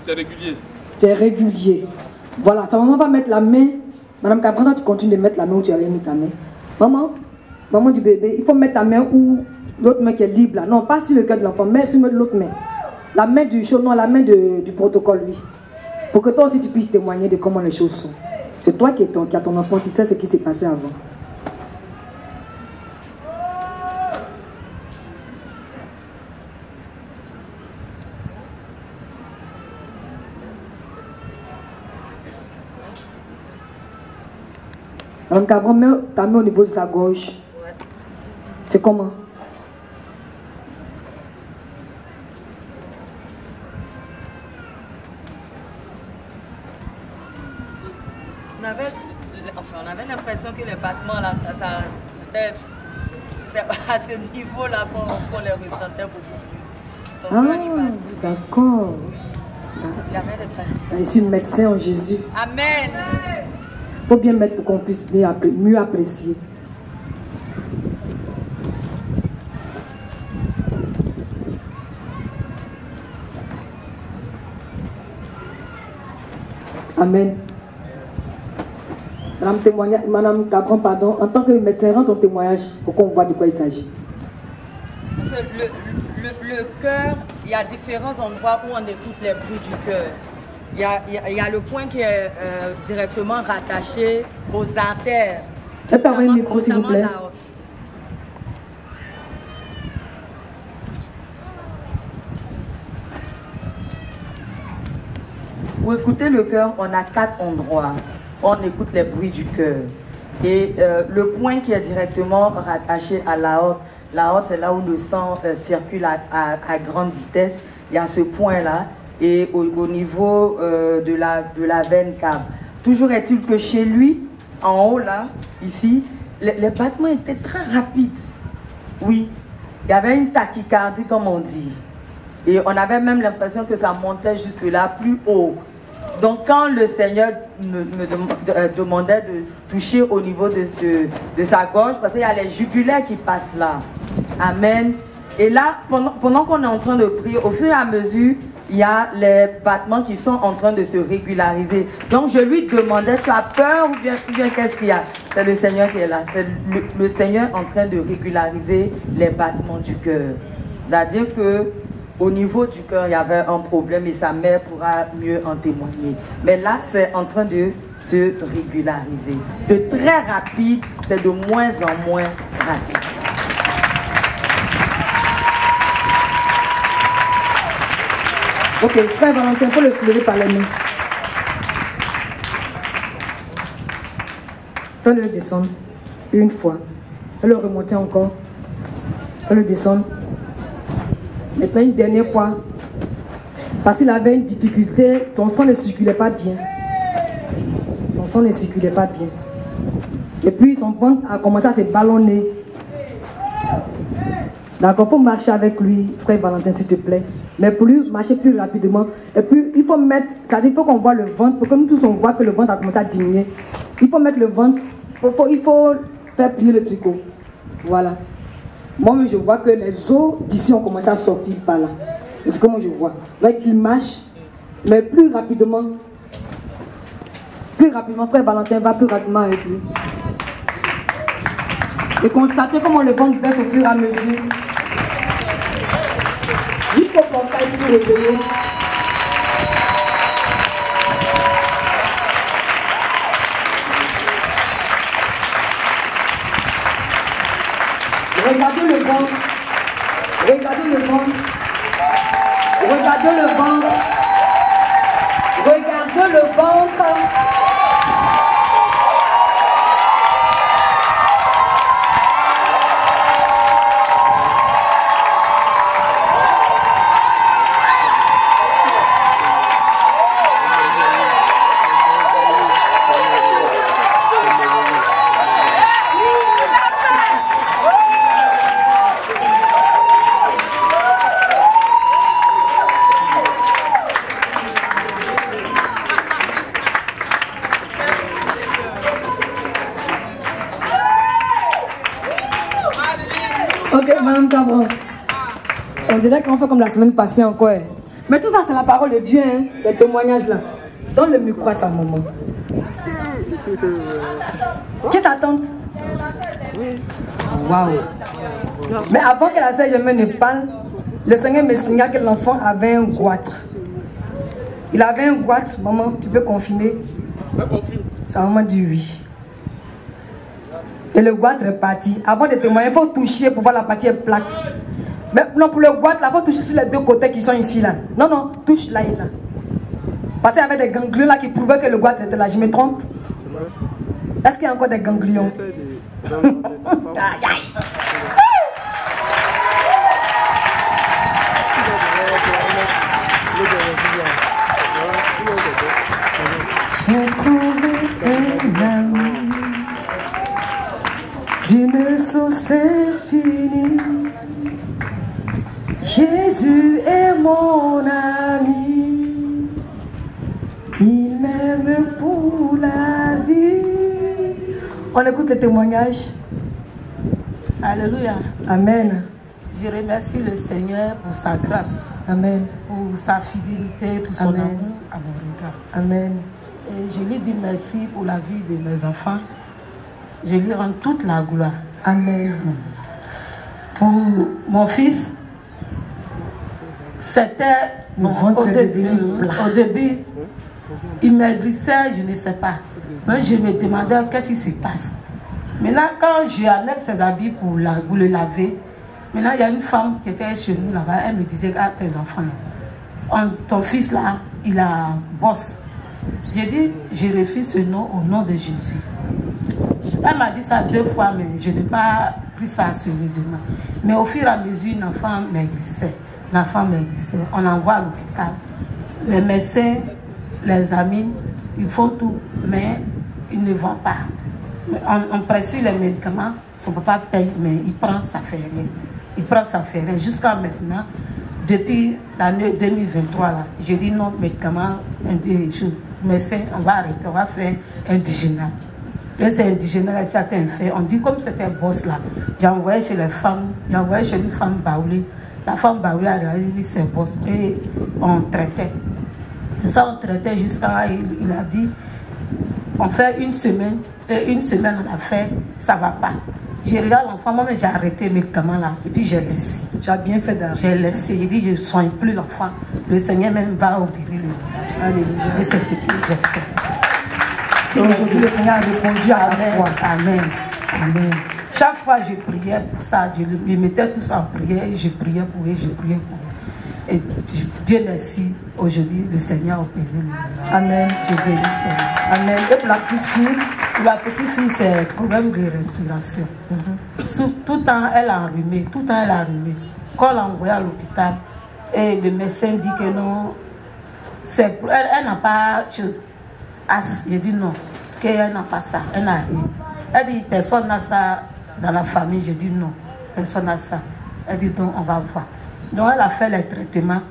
C'est régulier. C'est régulier. Voilà, sa maman va mettre la main. Madame Cabrera, tu continues de mettre la main où tu avais mis ta main. Maman du bébé, il faut mettre ta main où l'autre main qui est libre là. Non, pas sur le cœur de l'enfant, mais sur l'autre main. La main du chaud, non, la main du protocole, oui. Pour que toi aussi tu puisses témoigner de comment les choses sont. C'est toi qui as ton enfant, tu sais ce qui s'est passé avant. Madame Cabron, mets ta main au niveau de sa gauche. Ouais. C'est comment? On avait l'impression que les battements là, c'était à ce niveau là qu'on les ressentait beaucoup plus. D'accord. Il y avait des palpitations. Je suis médecin en Jésus. Amen. Il faut bien mettre pour qu'on puisse mieux apprécier. Amen. Madame Cabron, pardon, en tant que médecin, rends ton témoignage pour qu'on voit de quoi il s'agit. Le cœur, il y a différents endroits où on écoute les bruits du cœur. Il y a le point qui est directement rattaché aux artères. Je peux avoir un micro, s'il vous plaît. Pour écouter le cœur, on a 4 endroits. On écoute les bruits du cœur. Et le point qui est directement rattaché à l'aorte, c'est là où le sang circule à grande vitesse. Il y a ce point-là. Et au niveau de la veine cave. Toujours est-il que chez lui, en haut là, ici, les battements étaient très rapides. Oui, il y avait une tachycardie comme on dit. Et on avait même l'impression que ça montait jusque là, plus haut. Donc quand le Seigneur me demandait de toucher au niveau de sa gorge, parce qu'il y a les jugulaires qui passent là. Amen. Et là, pendant qu'on est en train de prier, au fur et à mesure, il y a les battements qui sont en train de se régulariser. Donc je lui demandais, tu as peur ou bien qu'est-ce qu'il y a? C'est le Seigneur qui est là. C'est le Seigneur en train de régulariser les battements du cœur. C'est-à-dire que au niveau du cœur, il y avait un problème et sa mère pourra mieux en témoigner. Mais là, c'est en train de se régulariser. De très rapide, c'est de moins en moins rapide. Ok, frère Valentin, il faut le soulever par les mains. Fais-le descendre une fois. Fais-le remonter encore. Fais-le descendre. Maintenant une dernière fois. Parce qu'il avait une difficulté, son sang ne circulait pas bien. Son sang ne circulait pas bien. Et puis son ventre a commencé à se ballonner. D'accord, pour marcher avec lui, frère Valentin, s'il te plaît. Mais pour lui marcher plus rapidement. Et puis il faut mettre, c'est-à-dire il faut qu'on voit le ventre, pour que nous tous on voit que le ventre a commencé à diminuer. Il faut mettre le ventre, il faut faire plier le tricot. Voilà. Moi je vois que les os d'ici ont commencé à sortir par là. C'est comment je vois. Là il marche, mais plus rapidement. Plus rapidement, frère Valentin va plus rapidement avec lui. Et constatez comment le ventre baisse au fur et à mesure. Jusqu'au portail pour réveiller. Regardez le ventre. Regardez le ventre. Regardez le ventre. Regardez le ventre. Madame Cabron, on dirait qu'on fait comme la semaine passée encore. Mais tout ça, c'est la parole de Dieu, hein, les témoignages là. Donne le micro à sa maman. Qu'est-ce que tante? Waouh. Mais avant que la sœur Germaine ne parle, le Seigneur me signale que l'enfant avait un goitre. Il avait un goitre, maman, tu peux confirmer? Sa maman dit oui. Et le goitre est parti. Avant de témoigner, il faut toucher pour voir la partie est plate. Mais non, pour le goitre, il faut toucher sur les deux côtés qui sont ici là. Non, non, touche là et là. Parce qu'il y avait des ganglions là qui prouvaient que le goitre était là. Je me trompe? Est-ce qu'il y a encore des ganglions? J'ai trouvé un amour d'une source infinie. Jésus est mon ami. Il m'aime pour la vie. On écoute le témoignage. Alléluia. Amen. Je remercie le Seigneur pour sa grâce. Amen. Pour sa fidélité, pour son amour à mon regard. Amen. Et je lui dis merci pour la vie de mes enfants. Je lui rends toute la gloire. Amen. Pour mon fils, c'était au début, il maigrissait, je ne sais pas. Mais je me demandais qu'est-ce qui se passe. Maintenant, quand je annexe ses habits pour le laver, maintenant il y a une femme qui était chez nous là-bas, elle me disait, ah, tes enfants là, ton fils là, il a bosse. J'ai dit, je refuse ce nom au nom de Jésus. Elle m'a dit ça 2 fois, mais je n'ai pas pris ça sérieusement. Mais au fur et à mesure, l'enfant maigrissait. L'enfant maigrissait. On envoie à l'hôpital. Les médecins, les amis, ils font tout, mais ils ne vont pas. On prescrit les médicaments, son papa paye, mais il prend, ça fait rien. Il prend, ça fait rien. Jusqu'à maintenant, depuis l'année 2023, là, j'ai dit non, médicaments, médecin, on va arrêter, on va faire indigénat. Et c'est indigénat, certains faits. On dit comme c'était boss là. J'ai envoyé chez les femmes, j'ai envoyé chez une femme baoulée. La femme baoulée a dit oui, c'est boss. Et on traitait. Et ça, on traitait jusqu'à, il a dit, on fait une semaine, et une semaine on a fait, ça va pas. J'ai regardé l'enfant, moi j'ai arrêté les médicaments là, et puis j'ai laissé. Tu as bien fait d'arrêter. J'ai laissé, j'ai dit je ne soigne plus l'enfant. Le Seigneur même va opérer le village. Alléluia. Et c'est ce que j'ai fait. Si aujourd'hui le Seigneur a répondu à la foi. Amen. Amen. Chaque fois je priais pour ça, je mettais tout ça en prière, et je priais pour eux, je priais pour eux. Et Dieu merci, aujourd'hui le Seigneur a opéré le village. Amen. Je bénis son nom. Amen. Et pour la petite fille? Pour la petite fille, c'est problème de respiration. Tout le temps, elle a enrhumé. Tout le temps, elle a enrhumé. Quand on l'a envoyée à l'hôpital, et le médecin dit que non, elle n'a pas de chose. J'ai dit non, qu'elle n'a pas ça, elle n'a rien. Elle dit personne n'a ça dans la famille. Je dis non, personne n'a ça. Elle dit donc on va voir. Donc elle a fait les traitements.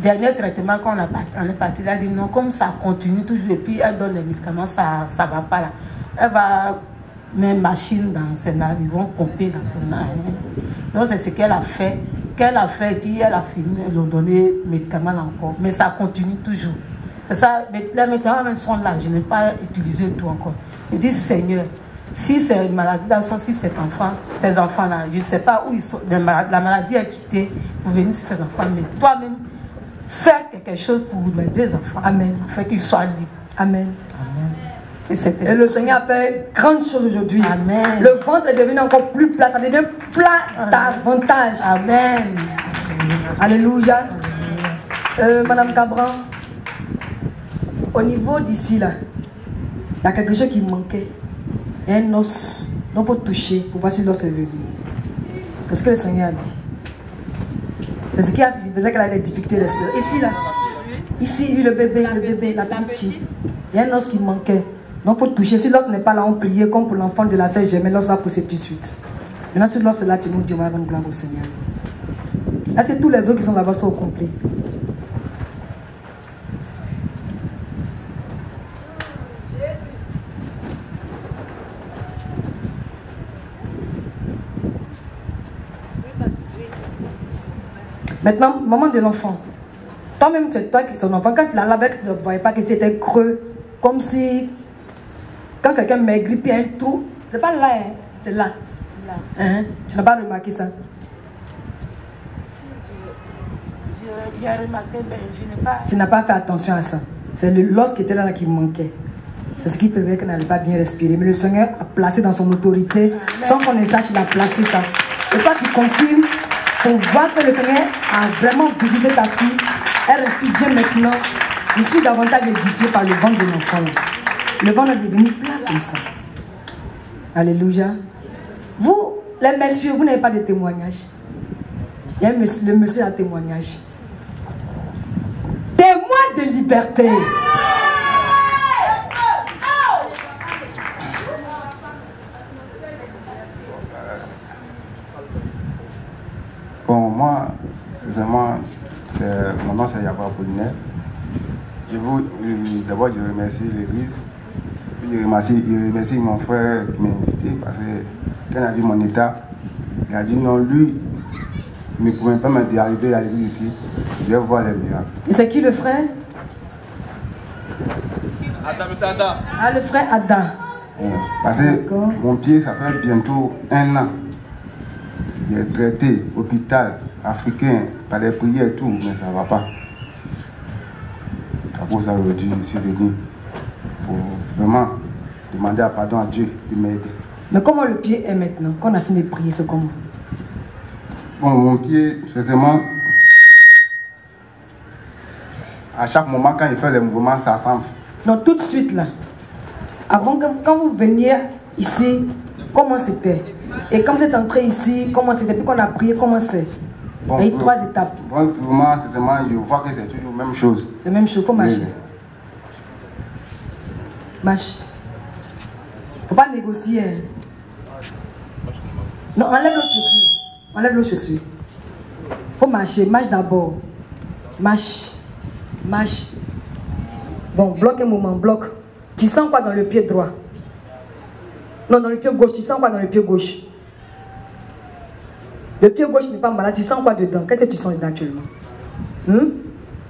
Dernier traitement quand on est parti, elle a dit non, comme ça continue toujours et puis elle donne les médicaments, ça ne va pas là. Elle va mettre une machine dans ses nerfs, ils vont pomper dans ses nerfs. Donc c'est ce qu'elle a fait. Et puis elle a fini, elle a donné les médicaments là encore. Mais ça continue toujours. C'est ça, les médicaments même sont là, je n'ai pas utilisé tout encore. Je dis Seigneur, si c'est une maladie d'absence, si cet enfant, ces enfants-là, je ne sais pas où ils sont, la maladie est quittée pour venir sur ces enfants, mais toi-même, faire quelque chose pour mes deux enfants. Amen. Afin qu'ils soient libres. Amen. Amen. Et le Seigneur a fait grande chose aujourd'hui. Amen. Le ventre est devenu encore plus plat. Ça devient plat davantage. Amen. Alléluia. Madame Cabran, au niveau d'ici là, il y a quelque chose qui manquait. Il y a un os. On peut toucher pour voir si l'os est venu. Qu'est-ce que le Seigneur a dit? C'est ce qui faisait qu'elle a des difficultés respirer. Ici, là. Ici, le bébé, la petite fille. Il y a un os qui manquait. Donc, il faut toucher. Si l'os n'est pas là, on priait comme pour l'enfant de la sœur Germaine. L'os va pousser tout de suite. Maintenant, si l'os est là, tu nous dis, on va rendre gloire au Seigneur. Est-ce que tous les autres qui sont là-bas sont au complet? Maintenant, maman de l'enfant, toi-même, c'est toi qui es son enfant. Quand tu l'as lavé, tu ne voyais pas que c'était creux, comme si quand quelqu'un maigrit, puis un trou, c'est pas là, hein, c'est là. Tu n'as pas remarqué ça? J'ai remarqué, mais je n'ai pas. Tu n'as pas fait attention à ça. C'est l'os qui était là qui manquait. C'est ce qui faisait qu'elle n'allait pas bien respirer. Mais le Seigneur a placé dans son autorité, sans qu'on ne sache, il a placé ça. Et toi, tu confirmes. Pour voir que le Seigneur a vraiment visité ta fille, elle respire bien maintenant. Je suis davantage édifiée par le ventre de l'enfant. Le ventre est devenu plat comme ça. Alléluia. Vous, les messieurs, vous n'avez pas de témoignage. Il y a le monsieur a un témoignage. Témoin de liberté. Bon, moi, sincèrement, mon nom c'est Yaba Apollinaire. D'abord, je remercie l'église. Puis je remercie mon frère qui m'a invité parce que quand il a dit mon état, il a dit non, lui, il ne pouvait pas d'arriver à l'église ici. Je vais voir les miracles. Et c'est qui le frère? Adam, c'est Adam. Ah, le frère Adam. Parce que mon pied, ça fait bientôt 1 an. Il est traité, hôpital, africain, par des prières et tout, mais ça ne va pas. À cause de ça, aujourd'hui, je suis venu pour vraiment demander pardon à Dieu de m'aider. Mais comment le pied est maintenant? Quand on a fini de prier, c'est comment? Bon, mon pied, sincèrement, à chaque moment, quand il fait les mouvements, ça s'enfle. Non, tout de suite là. Avant, quand vous veniez ici, comment c'était? Et quand vous êtes entré ici, comment c'était? Depuis qu'on a prié, comment c'est? Bon, il y a eu 3 étapes. Bon, pour moi, sincèrement, je vois que c'est toujours la même chose. C'est la même chose, il faut marcher. Oui. Marche. Il ne faut pas négocier. Hein. Non, enlève l'autre chaussure. Enlève l'autre chaussure. Il faut faut marcher. Marche d'abord. Marche. Marche. Bon, bloque un moment, bloque. Tu sens quoi dans le pied droit? Non, dans le pied gauche. Tu sens quoi dans le pied gauche? Le pied gauche n'est pas malade. Tu sens quoi dedans? Qu'est-ce que tu sens dedans actuellement?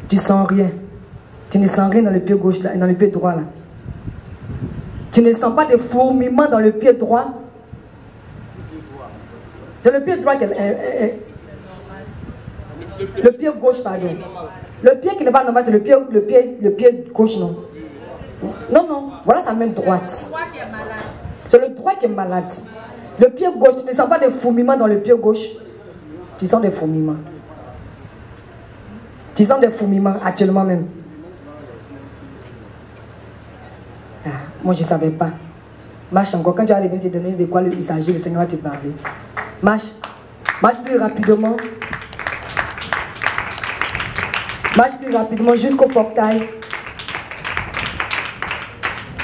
Tu sens rien. Tu ne sens rien dans le pied gauche, là, dans le pied droit là. Tu ne sens pas de fourmillement dans le pied droit. C'est le pied droit qui est... Le pied gauche, pardon. Le pied qui n'est pas normal, c'est le pied gauche, non. Non. Voilà sa main droite. C'est le droit qui est malade. Le pied gauche, tu ne sens pas de fourmillement dans le pied gauche. Tu sens des fourmillements. Tu sens des fourmillements actuellement même. Ah, moi, je ne savais pas. Marche encore. Quand tu arrives à te donner de quoi il s'agit, le Seigneur va te parler. Marche. Marche plus rapidement. Marche plus rapidement jusqu'au portail.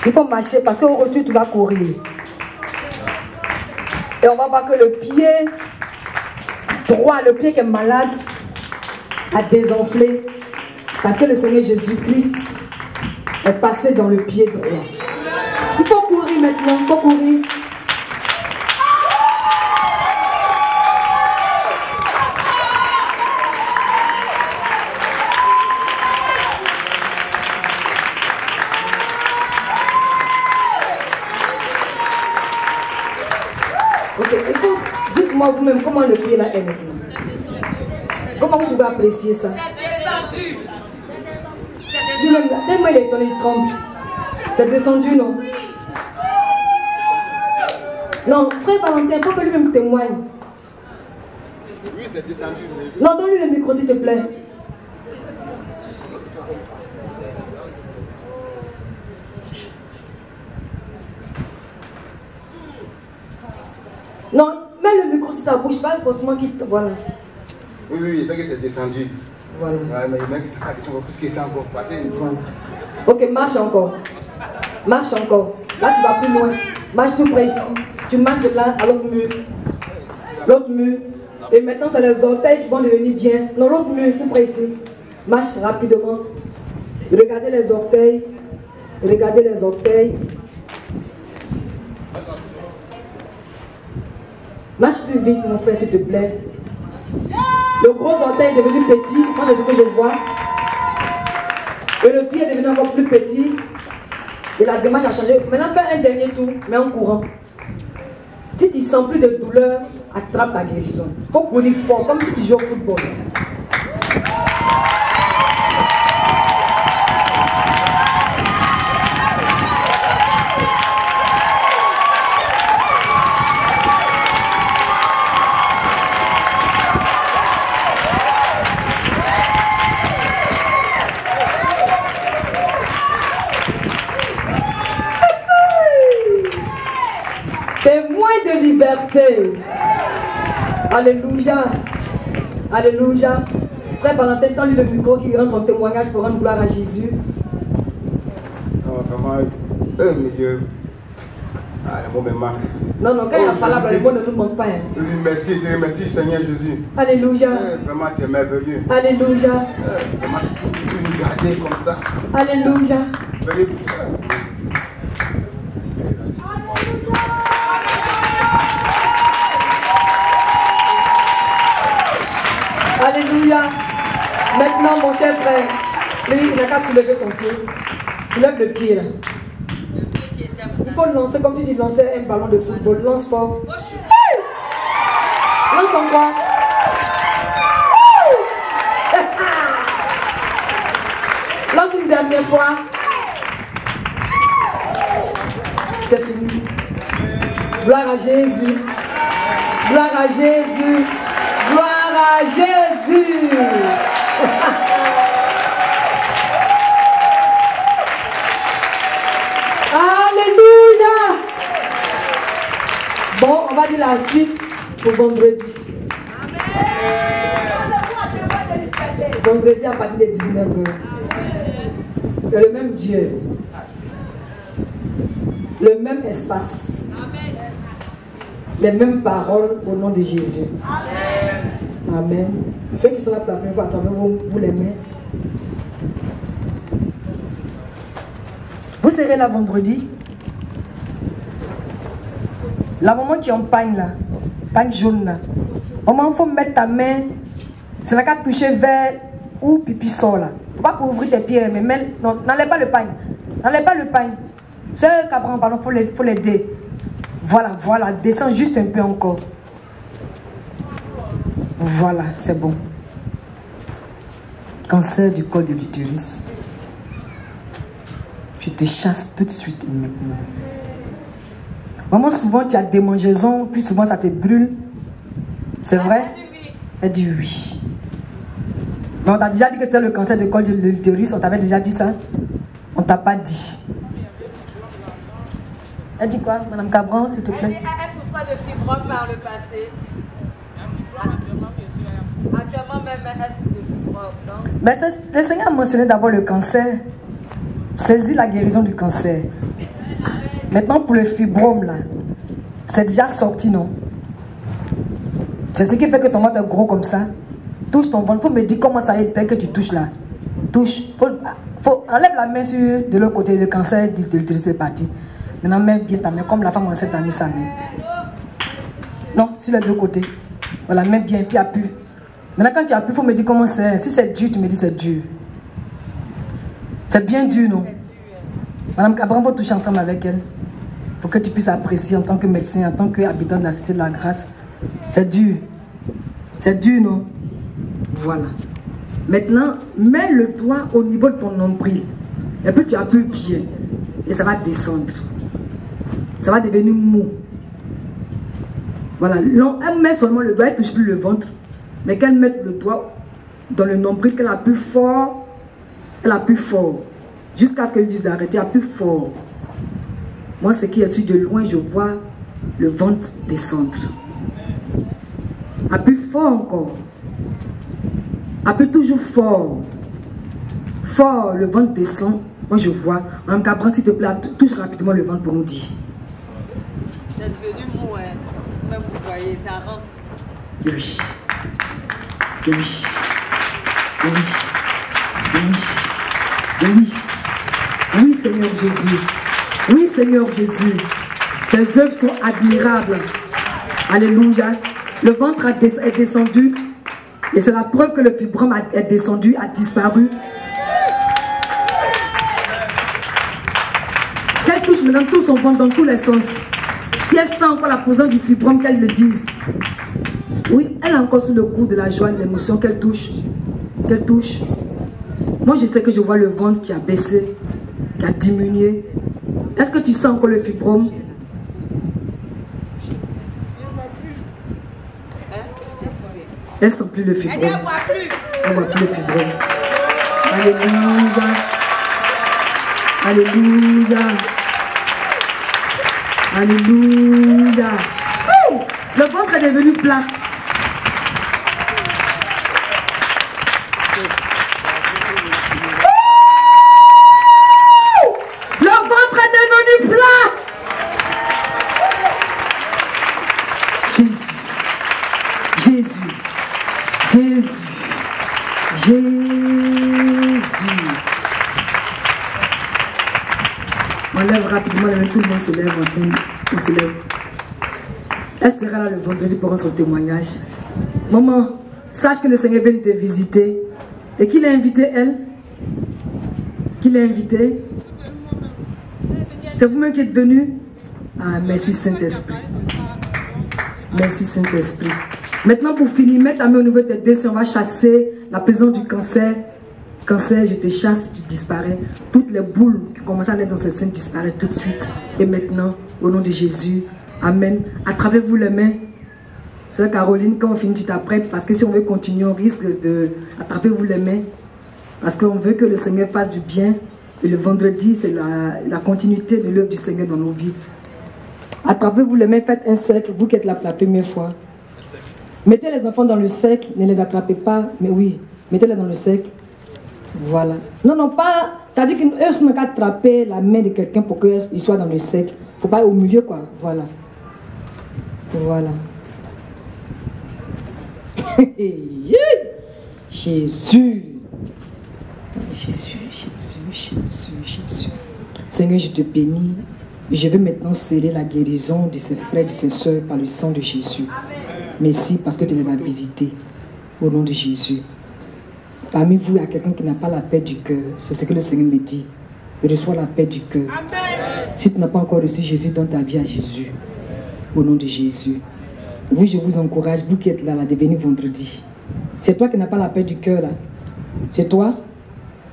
Il faut marcher parce qu'au retour, tu vas courir. Et on va voir que le pied droit, le pied qui est malade, a désenflé. Parce que le Seigneur Jésus-Christ est passé dans le pied droit. Il faut courir maintenant, il faut courir. Ok, dites-moi vous-même comment le pied là est maintenant. Comment vous pouvez apprécier ça? Lui-même, tellement il est étonné, il tremble. C'est descendu, non? Non, frère Valentin, il faut que lui-même témoigne. Oui, c'est descendu. Non, donne-lui le micro, s'il te plaît. Non, mets le micro si ça bouge pas, forcément qu'il te... Voilà. Oui, c'est que c'est descendu. Voilà. Ouais, mais il y en a qui sont encore plus que ça encore. Voilà. Ok, marche encore. Marche encore. Là, tu vas plus loin. Marche tout près ici. Tu marches de là à l'autre mur. L'autre mur. Et maintenant, c'est les orteils qui vont devenir bien. Non, l'autre mur, tout près ici. Marche rapidement. Regardez les orteils. Regardez les orteils. Marche plus vite, mon frère, s'il te plaît. Le gros orteil est devenu petit. Moi, c'est ce que je vois. Et le pied est devenu encore plus petit. Et la démarche a changé. Maintenant, fais un dernier tour, mais en courant. Si tu ne sens plus de douleur, attrape ta guérison. Il faut courir fort, comme si tu joues au football. Témoin de liberté. Alléluia. Alléluia. Frère Valentin, tends-lui le micro qui rend son témoignage pour rendre gloire à Jésus. Non, vraiment, monsieur. Ah, le mot me manque. Non, quand il y a parlé, le mot ne nous manque pas. Hein. Oui, merci Seigneur Jésus. Alléluia. Vraiment, tu es merveilleux. Alléluia. Vraiment, tu nous garder comme ça. Alléluia. Venez pour ça. Alléluia. Maintenant, mon cher frère, lui, il n'a qu'à soulever son pied. Soulève le pied là. Il faut lancer comme si tu lançais un ballon de football. Lance fort. Lance encore. Lance une dernière fois. C'est fini. Gloire à Jésus. Gloire à Jésus. Gloire à Jésus. Alléluia. Bon, on va dire la suite pour vendredi. Vendredi à partir de 19h. C'est le même Dieu. Le même espace. Les mêmes paroles au nom de Jésus. Amen. Amen. Ceux qui sont là pour la première fois, à travers vous les mains. Vous serez là vendredi. La maman qui en pagne là, pagne jaune là. Maman, il faut mettre ta main. C'est la carte toucher vers où pipi sort là. Il ne faut pas ouvrir tes pieds, mais non, n'enlève pas le pagne. N'enlève pas le pagne. Ce cabran, pardon, il faut l'aider. Voilà, voilà, descends juste un peu encore. Voilà, c'est bon. Cancer du col de l'utérus. Je te chasse tout de suite maintenant. Maman, souvent tu as des démangeaisons, plus souvent ça te brûle. C'est vrai? Elle dit oui. Mais on t'a déjà dit que c'est le cancer du col de l'utérus, on t'avait déjà dit ça? On t'a pas dit. Elle dit quoi, Madame Cabran, s'il te plaît? Elle souffrait de fibrome par le passé. Actuellement même, elle souffre de fibrome, non? Mais le Seigneur a mentionné d'abord le cancer. Saisis la guérison du cancer. Maintenant pour le fibrome là, c'est déjà sorti, non? C'est ce qui fait que ton ventre est gros comme ça. Touche ton ventre. Faut me dire comment ça est dès que tu touches là. Touche. Enlève la main sur de l'autre côté. Le cancer de l'utérus est parti. Maintenant mets bien ta main comme la femme enceinte a mis sa main. Non, sur les deux côtés. Voilà, mets bien puis appuie. Maintenant quand tu appuies, il faut me dire comment c'est. Si c'est dur, tu me dis c'est dur. C'est bien dur, non? Madame Cabran, on va toucher ensemble avec elle. Pour que tu puisses apprécier en tant que médecin, en tant qu'habitant de la cité de la grâce. C'est dur. C'est dur, non? Voilà. Maintenant, mets le doigt au niveau de ton nombril. Et puis tu appuies bien. Et ça va descendre. Ça va devenir mou. Voilà. Elle met seulement le doigt, elle ne touche plus le ventre. Mais qu'elle mette le doigt dans le nombril, qu'elle appuie fort. Elle appuie fort. Jusqu'à ce qu'elle dise d'arrêter, appuie fort. Moi, ce qui est sûr de loin, je vois le ventre descendre. Appuie fort encore. Appuie toujours fort. Fort, le ventre descend. Moi, je vois. Madame Cabran, s'il te plaît, touche rapidement le ventre pour nous dire. J'ai devenu mou, hein. Même vous voyez, ça rentre. Oui. Oui. Oui. Oui. Oui. Oui, Seigneur Jésus. Oui, Seigneur Jésus. Tes œuvres sont admirables. Alléluia. Le ventre est descendu. Et c'est la preuve que le fibrome est descendu, a disparu. Qu'elle touche maintenant tout son ventre dans tous les sens. Si elle sent encore la présence du fibrome, qu'elle le dise. Oui, elle est encore sous le coup de la joie, de l'émotion qu'elle touche. Qu'elle touche. Moi, je sais que je vois le ventre qui a baissé, qui a diminué. Est-ce que tu sens encore le fibrome? Elle ne sent plus le fibrome. Elle ne voit plus. Elle ne voit plus le fibrome. Alléluia. Alléluia. Alléluia. Oh, le ventre est devenu plat. Rapidement, tout le monde se lève, on se lève. Elle sera là le vendredi pour rendre son témoignage. Maman, sache que le Seigneur vient te visiter. Et qui l'a invité, elle? Qui l'a invité? C'est vous-même qui êtes venu? Ah, merci Saint-Esprit. Merci Saint-Esprit. Maintenant, pour finir, mets ta main au niveau de tes deux, on va chasser la présence du cancer. Cancer, je te chasse, tu disparais. Toutes les boules qui commencent à naître dans ce sein disparaissent tout de suite. Et maintenant, au nom de Jésus, Amen. Attrapez-vous les mains. Sœur Caroline, quand on finit, tu t'apprêtes. Parce que si on veut continuer, on risque de... Attrapez-vous les mains. Parce qu'on veut que le Seigneur fasse du bien. Et le vendredi, c'est la continuité de l'œuvre du Seigneur dans nos vies. Attrapez-vous les mains, faites un cercle, vous qui êtes là pour la première fois. Mettez les enfants dans le cercle, ne les attrapez pas, mais oui, mettez-les dans le cercle. Voilà. Non, non, pas... C'est-à-dire qu'eux sont qu'à attraper la main de quelqu'un pour qu'il soit dans le cercle. Il ne faut pas aller au milieu, quoi. Voilà. Voilà. Jésus. Jésus, Jésus, Jésus, Jésus. Seigneur, je te bénis. Je veux maintenant sceller la guérison de ses frères et de ses soeurs par le sang de Jésus. Merci parce que tu les as visités. Au nom de Jésus. Parmi vous, il y a quelqu'un qui n'a pas la paix du cœur. C'est ce que le Seigneur me dit. Reçois la paix du cœur. Si tu n'as pas encore reçu Jésus, donne ta vie à Jésus. Au nom de Jésus. Oui, je vous encourage, vous qui êtes là, de venir vendredi. C'est toi qui n'as pas la paix du cœur, là. C'est toi?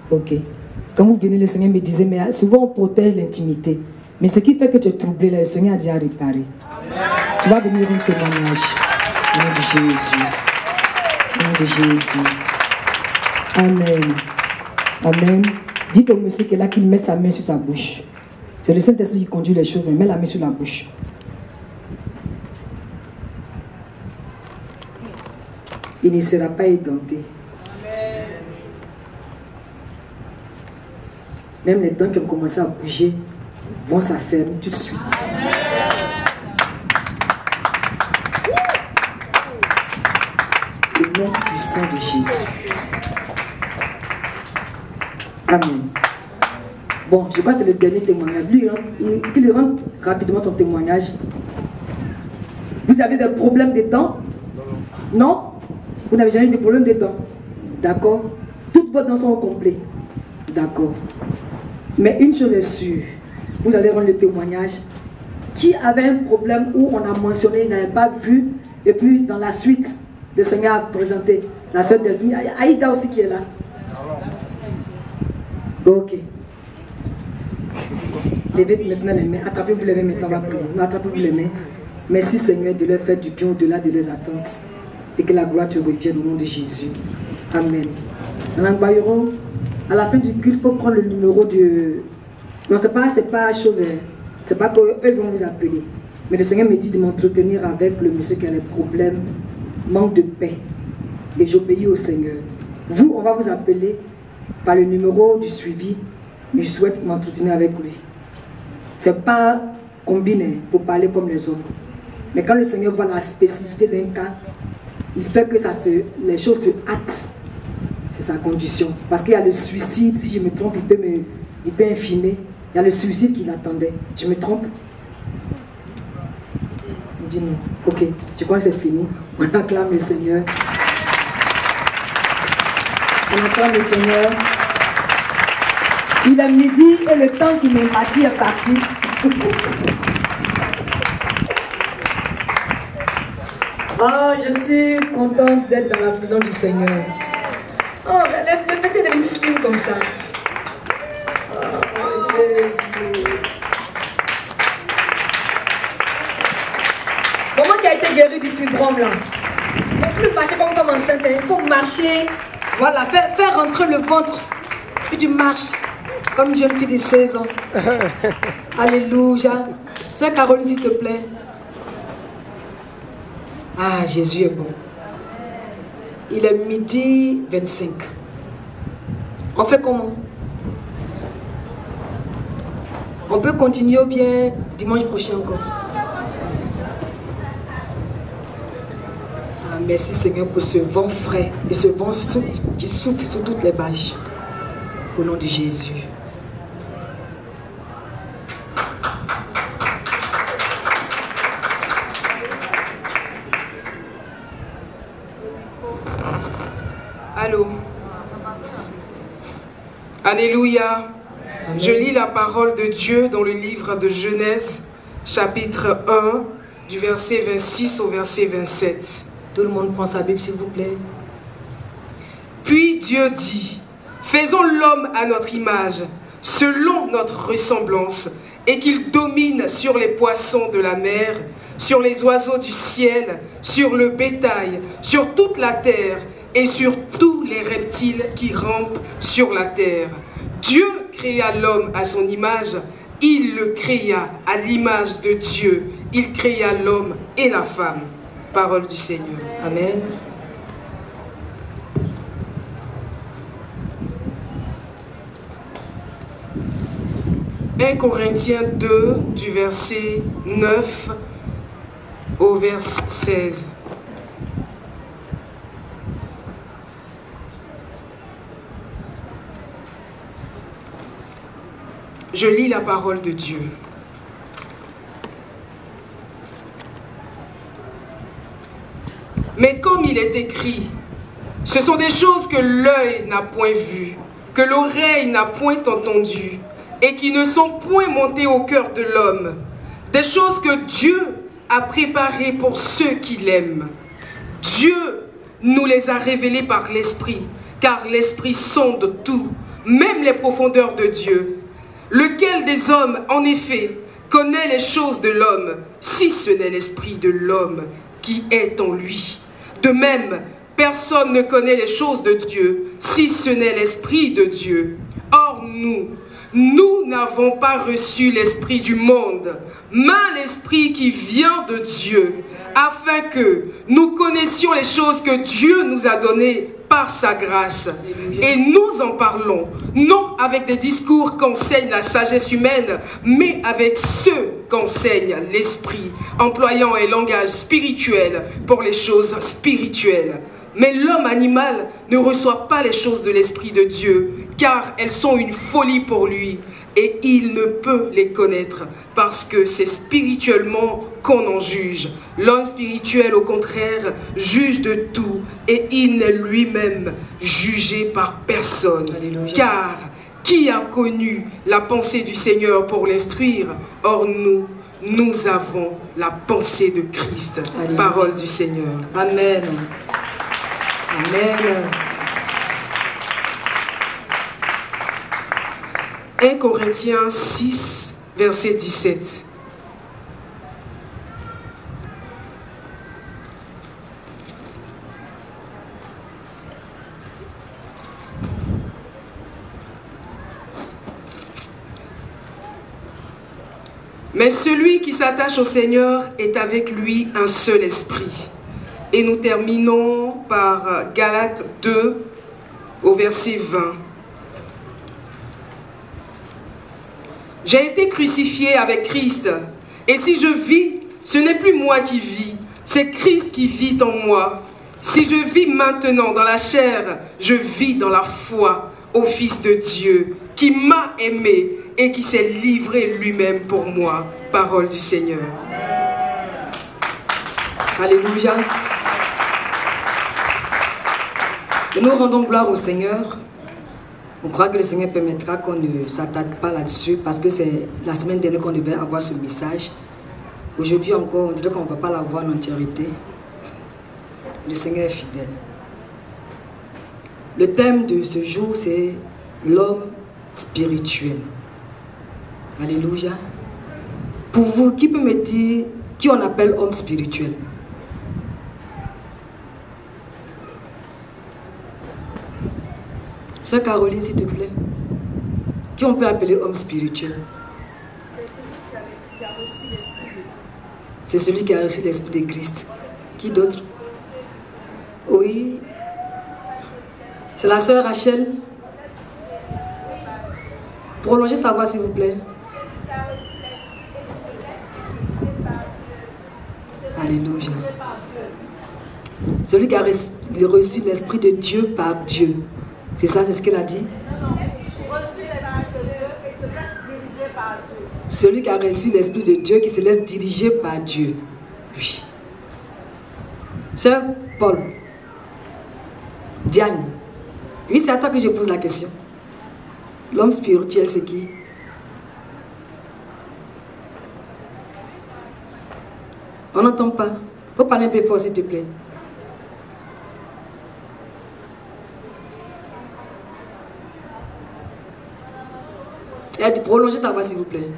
Ok. Quand vous venez, le Seigneur me disait, mais souvent on protège l'intimité. Mais ce qui fait que tu es troublé, là, le Seigneur a déjà réparé. Tu vas venir rendre témoignage. Au nom de Jésus. Au nom de Jésus. Amen. Amen. Dites au monsieur qui est là qu'il met sa main sur sa bouche. C'est le Saint-Esprit qui conduit les choses. Il met la main sur la bouche. Il ne sera pas édenté. Même les dents qui ont commencé à bouger vont s'affermir tout de suite. Le nom puissant de Jésus. Amen. Bon, je crois que c'est le dernier témoignage. Lui, il rentre rapidement son témoignage. Vous avez des problèmes de dents? Non? Vous n'avez jamais eu de problème de dents? D'accord? Toutes vos dents sont au complet. D'accord. Mais une chose est sûre, vous allez rendre le témoignage. Qui avait un problème où on a mentionné, il n'avait pas vu, et puis dans la suite, le Seigneur a présenté la sœur Delphine. Aïda aussi qui est là. Ok. Levez maintenant les mains. Attrapez-vous les mains maintenant, on va prier. Attrapez-vous les mains. Merci Seigneur de leur faire du bien au-delà de leurs attentes. Et que la gloire te revienne au nom de Jésus. Amen. À la fin du culte, il faut prendre le numéro de... Non, c'est pas chose... C'est pas qu'eux vont vous appeler. Mais le Seigneur me dit de m'entretenir avec le monsieur qui a des problèmes, manque de paix. Et j'obéis au Seigneur. Vous, on va vous appeler par le numéro du suivi, mais je souhaite m'entretenir avec lui. C'est pas combiné pour parler comme les hommes. Mais quand le Seigneur voit la spécificité d'un cas, il fait que les choses se hâtent. C'est sa condition. Parce qu'il y a le suicide, si je me trompe, il peut infimer. Il y a le suicide qui l'attendait. Je me trompe? Il dit non. Ok, je crois que c'est fini. On acclame le Seigneur. On acclame le Seigneur. Il est midi et le temps qui m'est parti est parti. Oh, je suis contente d'être dans la présence du Seigneur. Oh, le fait est devenu slim comme ça. Oh, Jésus. Comment qui a été guéri du fibrome là? Il ne faut plus marcher comme enceinte, il faut marcher. Voilà, faire rentrer le ventre. Puis tu marches comme une jeune fille de 16 ans. Alléluia. Sœur Caroline, s'il te plaît. Ah, Jésus est bon. Il est midi 25. On fait comment? On peut continuer ou bien dimanche prochain encore? Ah, merci Seigneur pour ce vent frais et ce vent qui souffle sur toutes les bâches. Au nom de Jésus. Allô. Alléluia. Amen. Je lis la parole de Dieu dans le livre de Genèse, chapitre 1, du verset 26 au verset 27. Tout le monde prend sa Bible, s'il vous plaît. Puis Dieu dit, faisons l'homme à notre image, selon notre ressemblance, et qu'il domine sur les poissons de la mer, sur les oiseaux du ciel, sur le bétail, sur toute la terre, et sur tous les reptiles qui rampent sur la terre. Dieu créa l'homme à son image, il le créa à l'image de Dieu, il créa l'homme et la femme. Parole du Seigneur. Amen. « 1 Corinthiens 2, du verset 9 au verset 16. Je lis la parole de Dieu. Mais comme il est écrit, ce sont des choses que l'œil n'a point vues, que l'oreille n'a point entendues, et qui ne sont point montées au cœur de l'homme. Des choses que Dieu a préparées pour ceux qui l'aiment. Dieu nous les a révélées par l'Esprit, car l'Esprit sonde tout, même les profondeurs de Dieu. Lequel des hommes, en effet, connaît les choses de l'homme, si ce n'est l'Esprit de l'homme qui est en lui? De même, personne ne connaît les choses de Dieu, si ce n'est l'Esprit de Dieu. Or nous n'avons pas reçu l'Esprit du monde, mais l'Esprit qui vient de Dieu, afin que nous connaissions les choses que Dieu nous a données par sa grâce. Et nous en parlons, non avec des discours qu'enseigne la sagesse humaine, mais avec ceux qu'enseigne l'Esprit, employant un langage spirituel pour les choses spirituelles. Mais l'homme animal ne reçoit pas les choses de l'Esprit de Dieu, car elles sont une folie pour lui, et il ne peut les connaître, parce que c'est spirituellement qu'on en juge. L'homme spirituel, au contraire, juge de tout, et il n'est lui-même jugé par personne. Alléluia. Car qui a connu la pensée du Seigneur pour l'instruire? Or nous avons la pensée de Christ. Alléluia. Parole du Seigneur. Amen. Amen. 1 Corinthiens 6, verset 17. Mais celui qui s'attache au Seigneur est avec lui un seul esprit. Et nous terminons par Galates 2 au verset 20. J'ai été crucifié avec Christ, et si je vis, ce n'est plus moi qui vis, c'est Christ qui vit en moi. Si je vis maintenant dans la chair, je vis dans la foi au Fils de Dieu, qui m'a aimé et qui s'est livré lui-même pour moi. Parole du Seigneur. Alléluia. Et nous rendons gloire au Seigneur. On croit que le Seigneur permettra qu'on ne s'attaque pas là-dessus, parce que c'est la semaine dernière qu'on devait avoir ce message. Aujourd'hui encore, on dirait qu'on ne va pas l'avoir en entièreté. Le Seigneur est fidèle. Le thème de ce jour, c'est l'homme spirituel. Alléluia. Pour vous, qui peut me dire qui on appelle homme spirituel? Sœur Caroline, s'il te plaît. Qui on peut appeler homme spirituel? C'est celui qui a reçu l'Esprit de Christ. Qui d'autre? Oui. C'est la sœur Rachel. Prolongez sa voix, s'il vous plaît. Alléluia. Celui qui a reçu l'Esprit de Dieu par Dieu. C'est ça, c'est ce qu'elle a dit? Celui qui a reçu l'Esprit de Dieu, qui se laisse diriger par Dieu. Oui. Sœur Paul. Diane. Oui, c'est à toi que je pose la question. L'homme spirituel, c'est qui? On n'entend pas. Il faut parler un peu fort, s'il te plaît. Et prolongez sa voix, s'il vous plaît.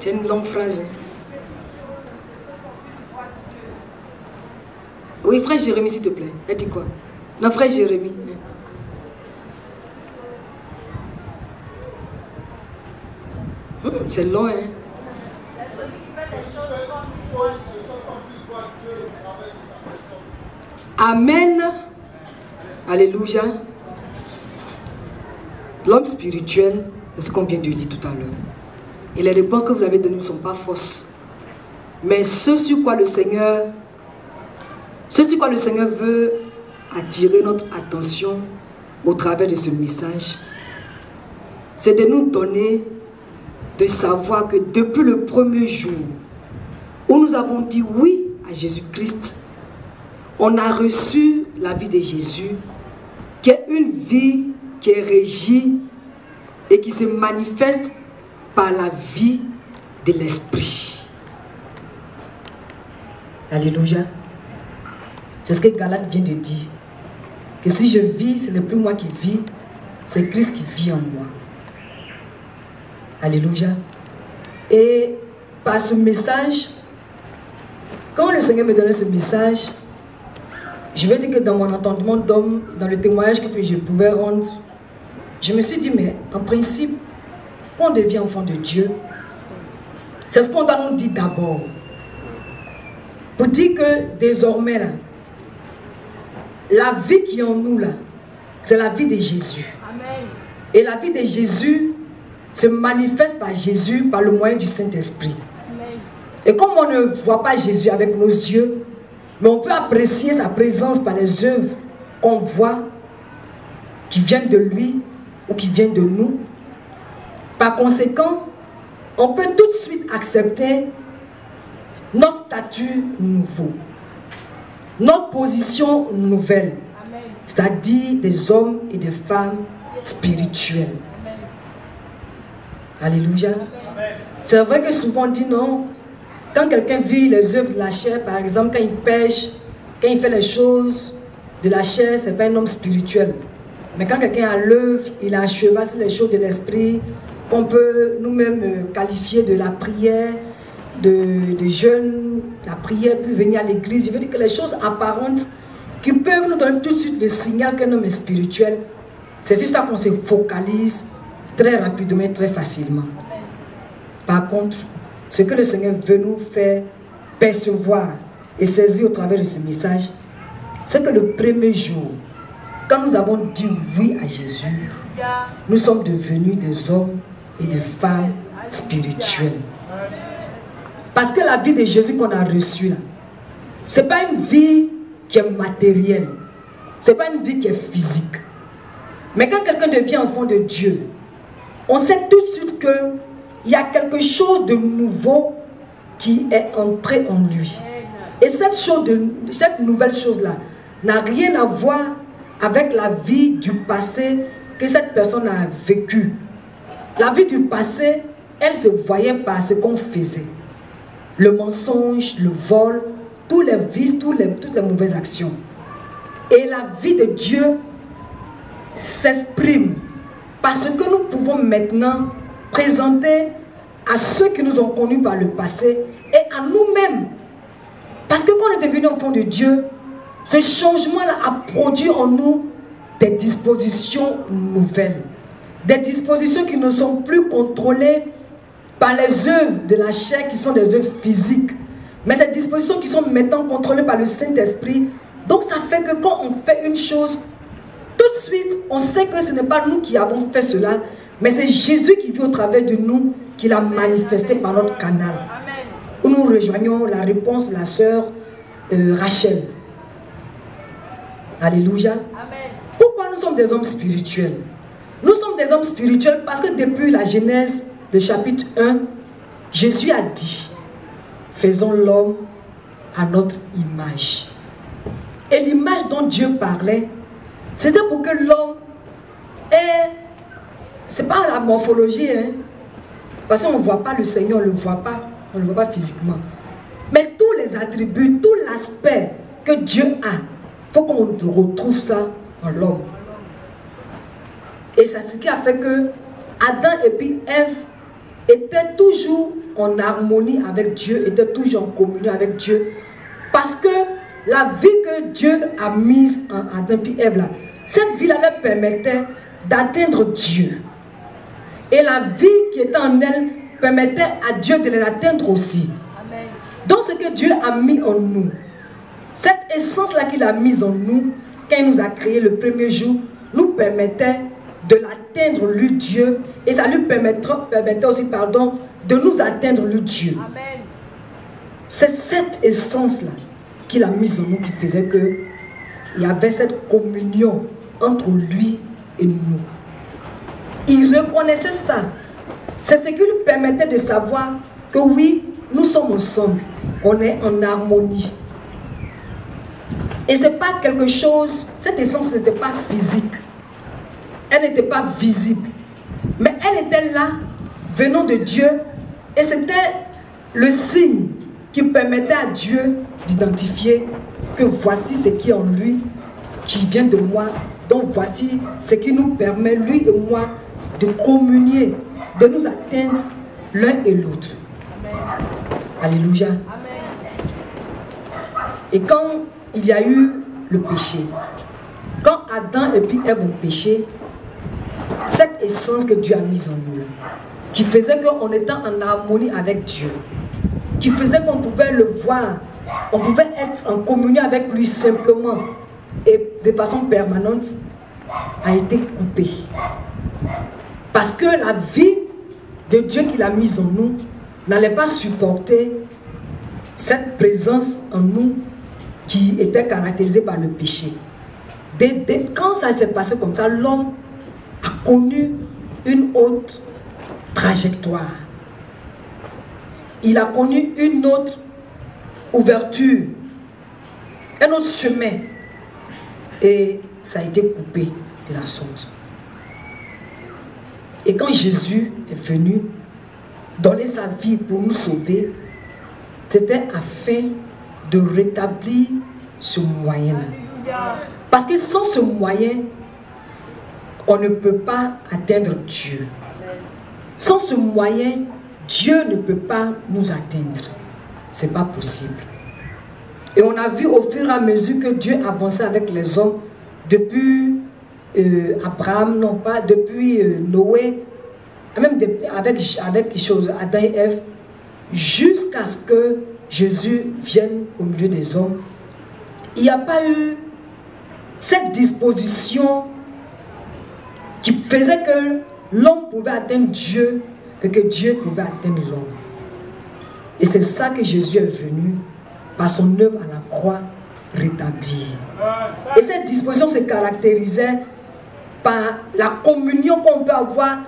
C'est une longue phrase. Oui, frère Jérémie, s'il te plaît. Elle dit quoi? Non, frère Jérémie. C'est long, hein? Amen. Alléluia. L'homme spirituel, c'est ce qu'on vient de lire tout à l'heure. Et les réponses que vous avez données ne sont pas fausses. Mais ce sur quoi le Seigneur veut attirer notre attention au travers de ce message, c'est de nous donner de savoir que depuis le premier jour où nous avons dit oui à Jésus-Christ, on a reçu la vie de Jésus, qui est une vie qui est régie et qui se manifeste par la vie de l'Esprit. Alléluia. C'est ce que Galate vient de dire. Que si je vis, ce n'est plus moi qui vis, c'est Christ qui vit en moi. Alléluia. Et par ce message, quand le Seigneur me donnait ce message, je vais dire que dans mon entendement d'homme, dans le témoignage que je pouvais rendre, je me suis dit, mais en principe, quand on devient enfant de Dieu, c'est ce qu'on doit nous dire d'abord. Pour dire que désormais, là, la vie qui est en nous, là, c'est la vie de Jésus. Amen. Et la vie de Jésus se manifeste par Jésus, par le moyen du Saint-Esprit. Et comme on ne voit pas Jésus avec nos yeux, mais on peut apprécier sa présence par les œuvres qu'on voit, qui viennent de lui ou qui viennent de nous. Par conséquent, on peut tout de suite accepter notre statut nouveau, notre position nouvelle, c'est-à-dire des hommes et des femmes spirituels. Alléluia. C'est vrai que souvent on dit non. Quand quelqu'un vit les œuvres de la chair, par exemple, quand il pêche, quand il fait les choses de la chair, ce n'est pas un homme spirituel. Mais quand quelqu'un a l'œuvre, il a un cheval sur les choses de l'esprit, qu'on peut nous-mêmes qualifier de la prière, de jeûne, la prière peut venir à l'église. Je veux dire que les choses apparentes qui peuvent nous donner tout de suite le signal qu'un homme est spirituel, c'est sur ça qu'on se focalise très rapidement et très facilement. Par contre, ce que le Seigneur veut nous faire percevoir et saisir au travers de ce message, c'est que le premier jour, quand nous avons dit oui à Jésus, nous sommes devenus des hommes et des femmes spirituels. Parce que la vie de Jésus qu'on a reçue là, ce n'est pas une vie qui est matérielle, ce n'est pas une vie qui est physique. Mais quand quelqu'un devient enfant de Dieu, on sait tout de suite qu'il y a quelque chose de nouveau qui est entré en lui. Et cette nouvelle chose-là n'a rien à voir avec la vie du passé que cette personne a vécue. La vie du passé, elle se voyait par ce qu'on faisait. Le mensonge, le vol, tous les vices, toutes les mauvaises actions. Et la vie de Dieu s'exprime parce que nous pouvons maintenant présenter à ceux qui nous ont connus par le passé et à nous-mêmes. Parce que quand on est devenu enfant de Dieu, ce changement-là a produit en nous des dispositions nouvelles. Des dispositions qui ne sont plus contrôlées par les œuvres de la chair qui sont des œuvres physiques. Mais ces dispositions qui sont maintenant contrôlées par le Saint-Esprit. Donc ça fait que quand on fait une chose, tout de suite, on sait que ce n'est pas nous qui avons fait cela, mais c'est Jésus qui vit au travers de nous, qui l'a manifesté par notre canal. Où nous rejoignons la réponse de la sœur Rachel. Alléluia. Pourquoi nous sommes des hommes spirituels? Nous sommes des hommes spirituels parce que depuis la Genèse, le chapitre 1, Jésus a dit, faisons l'homme à notre image. Et l'image dont Dieu parlait, c'était pour que l'homme ait, c'est pas la morphologie, hein, parce qu'on ne voit pas le Seigneur, on ne le voit pas physiquement. Mais tous les attributs, tout l'aspect que Dieu a, il faut qu'on retrouve ça en l'homme. Et c'est ce qui a fait que Adam et puis Ève étaient toujours en harmonie avec Dieu, étaient toujours en communion avec Dieu. Parce que la vie que Dieu a mise en Adam et Ève, là, cette vie-là leur permettait d'atteindre Dieu. Et la vie qui était en elle permettait à Dieu de l'atteindre aussi. Amen. Donc ce que Dieu a mis en nous, cette essence-là qu'il a mise en nous, quand il nous a créés le premier jour, nous permettait de l'atteindre, lui Dieu, et ça lui permettait aussi, de nous atteindre, lui Dieu. Amen. C'est cette essence-là qu'il a mise en nous qui faisait qu'il y avait cette communion entre lui et nous. Il reconnaissait ça. C'est ce qui lui permettait de savoir que oui, nous sommes ensemble. On est en harmonie. Et ce n'est pas quelque chose, cette essence n'était pas physique. Elle n'était pas visible. Mais elle était là, venant de Dieu. Et c'était le signe qui permettait à Dieu d'identifier que voici ce qui est en lui, qui vient de moi. Donc voici ce qui nous permet, lui et moi, de communier, de nous atteindre l'un et l'autre. Alléluia. Et quand il y a eu le péché, quand Adam et puis Ève ont péché, cette essence que Dieu a mise en nous, qui faisait qu'on était en harmonie avec Dieu, qui faisait qu'on pouvait le voir, on pouvait être en communion avec lui simplement et de façon permanente, a été coupée. Parce que la vie de Dieu qu'il a mise en nous n'allait pas supporter cette présence en nous qui était caractérisée par le péché. Quand ça s'est passé comme ça, l'homme a connu une autre trajectoire. Il a connu une autre ouverture, un autre chemin. Et ça a été coupé de la sorte. Et quand Jésus est venu donner sa vie pour nous sauver, c'était afin de rétablir ce moyen-là. Parce que sans ce moyen, on ne peut pas atteindre Dieu. Sans ce moyen, Dieu ne peut pas nous atteindre. Ce n'est pas possible. Et on a vu au fur et à mesure que Dieu avançait avec les hommes, depuis Abraham, non pas, depuis Noé, même avec Adam et Ève, jusqu'à ce que Jésus vienne au milieu des hommes. Il n'y a pas eu cette disposition qui faisait que l'homme pouvait atteindre Dieu et que Dieu pouvait atteindre l'homme. Et c'est ça que Jésus est venu par son œuvre à la croix rétablir. Et cette disposition se caractérisait par la communion qu'on peut avoir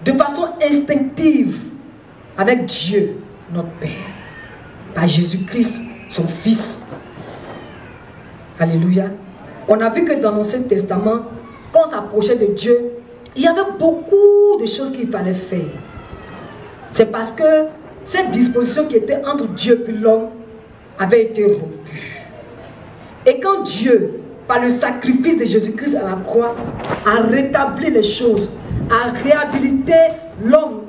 de façon instinctive avec Dieu, notre Père, par Jésus-Christ, son Fils. Alléluia. On a vu que dans l'Ancien Testament, quand on s'approchait de Dieu, il y avait beaucoup de choses qu'il fallait faire. C'est parce que cette disposition qui était entre Dieu et l'homme avait été rompue. Et quand Dieu, par le sacrifice de Jésus-Christ à la croix, a rétabli les choses, a réhabilité l'homme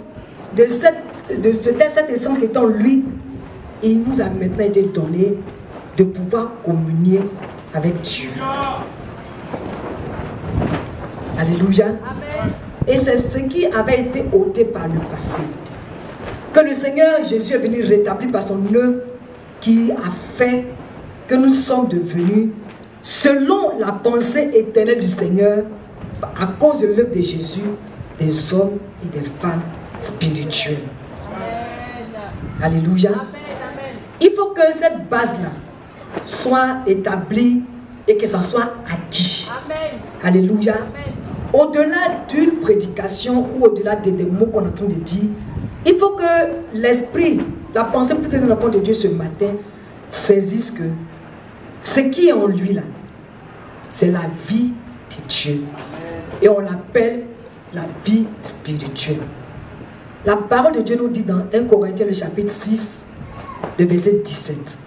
de cette essence qui est en lui, il nous a maintenant été donné de pouvoir communier avec Dieu. Alléluia. Amen. Et c'est ce qui avait été ôté par le passé, que le Seigneur Jésus est venu rétablir par son œuvre, qui a fait que nous sommes devenus, selon la pensée éternelle du Seigneur, à cause de l'œuvre de Jésus, des hommes et des femmes spirituels. Amen. Alléluia. Amen, amen. Il faut que cette base-là soit établie et que ça soit acquis. Amen. Alléluia. Au-delà d'une prédication ou au-delà des mots qu'on est en train de dire, il faut que l'esprit, la pensée peut-être de l'enfant de Dieu ce matin saisisse que ce qui est en lui là, c'est la vie de Dieu. Et on l'appelle la vie spirituelle. La parole de Dieu nous dit dans 1 Corinthiens le chapitre 6, le verset 17.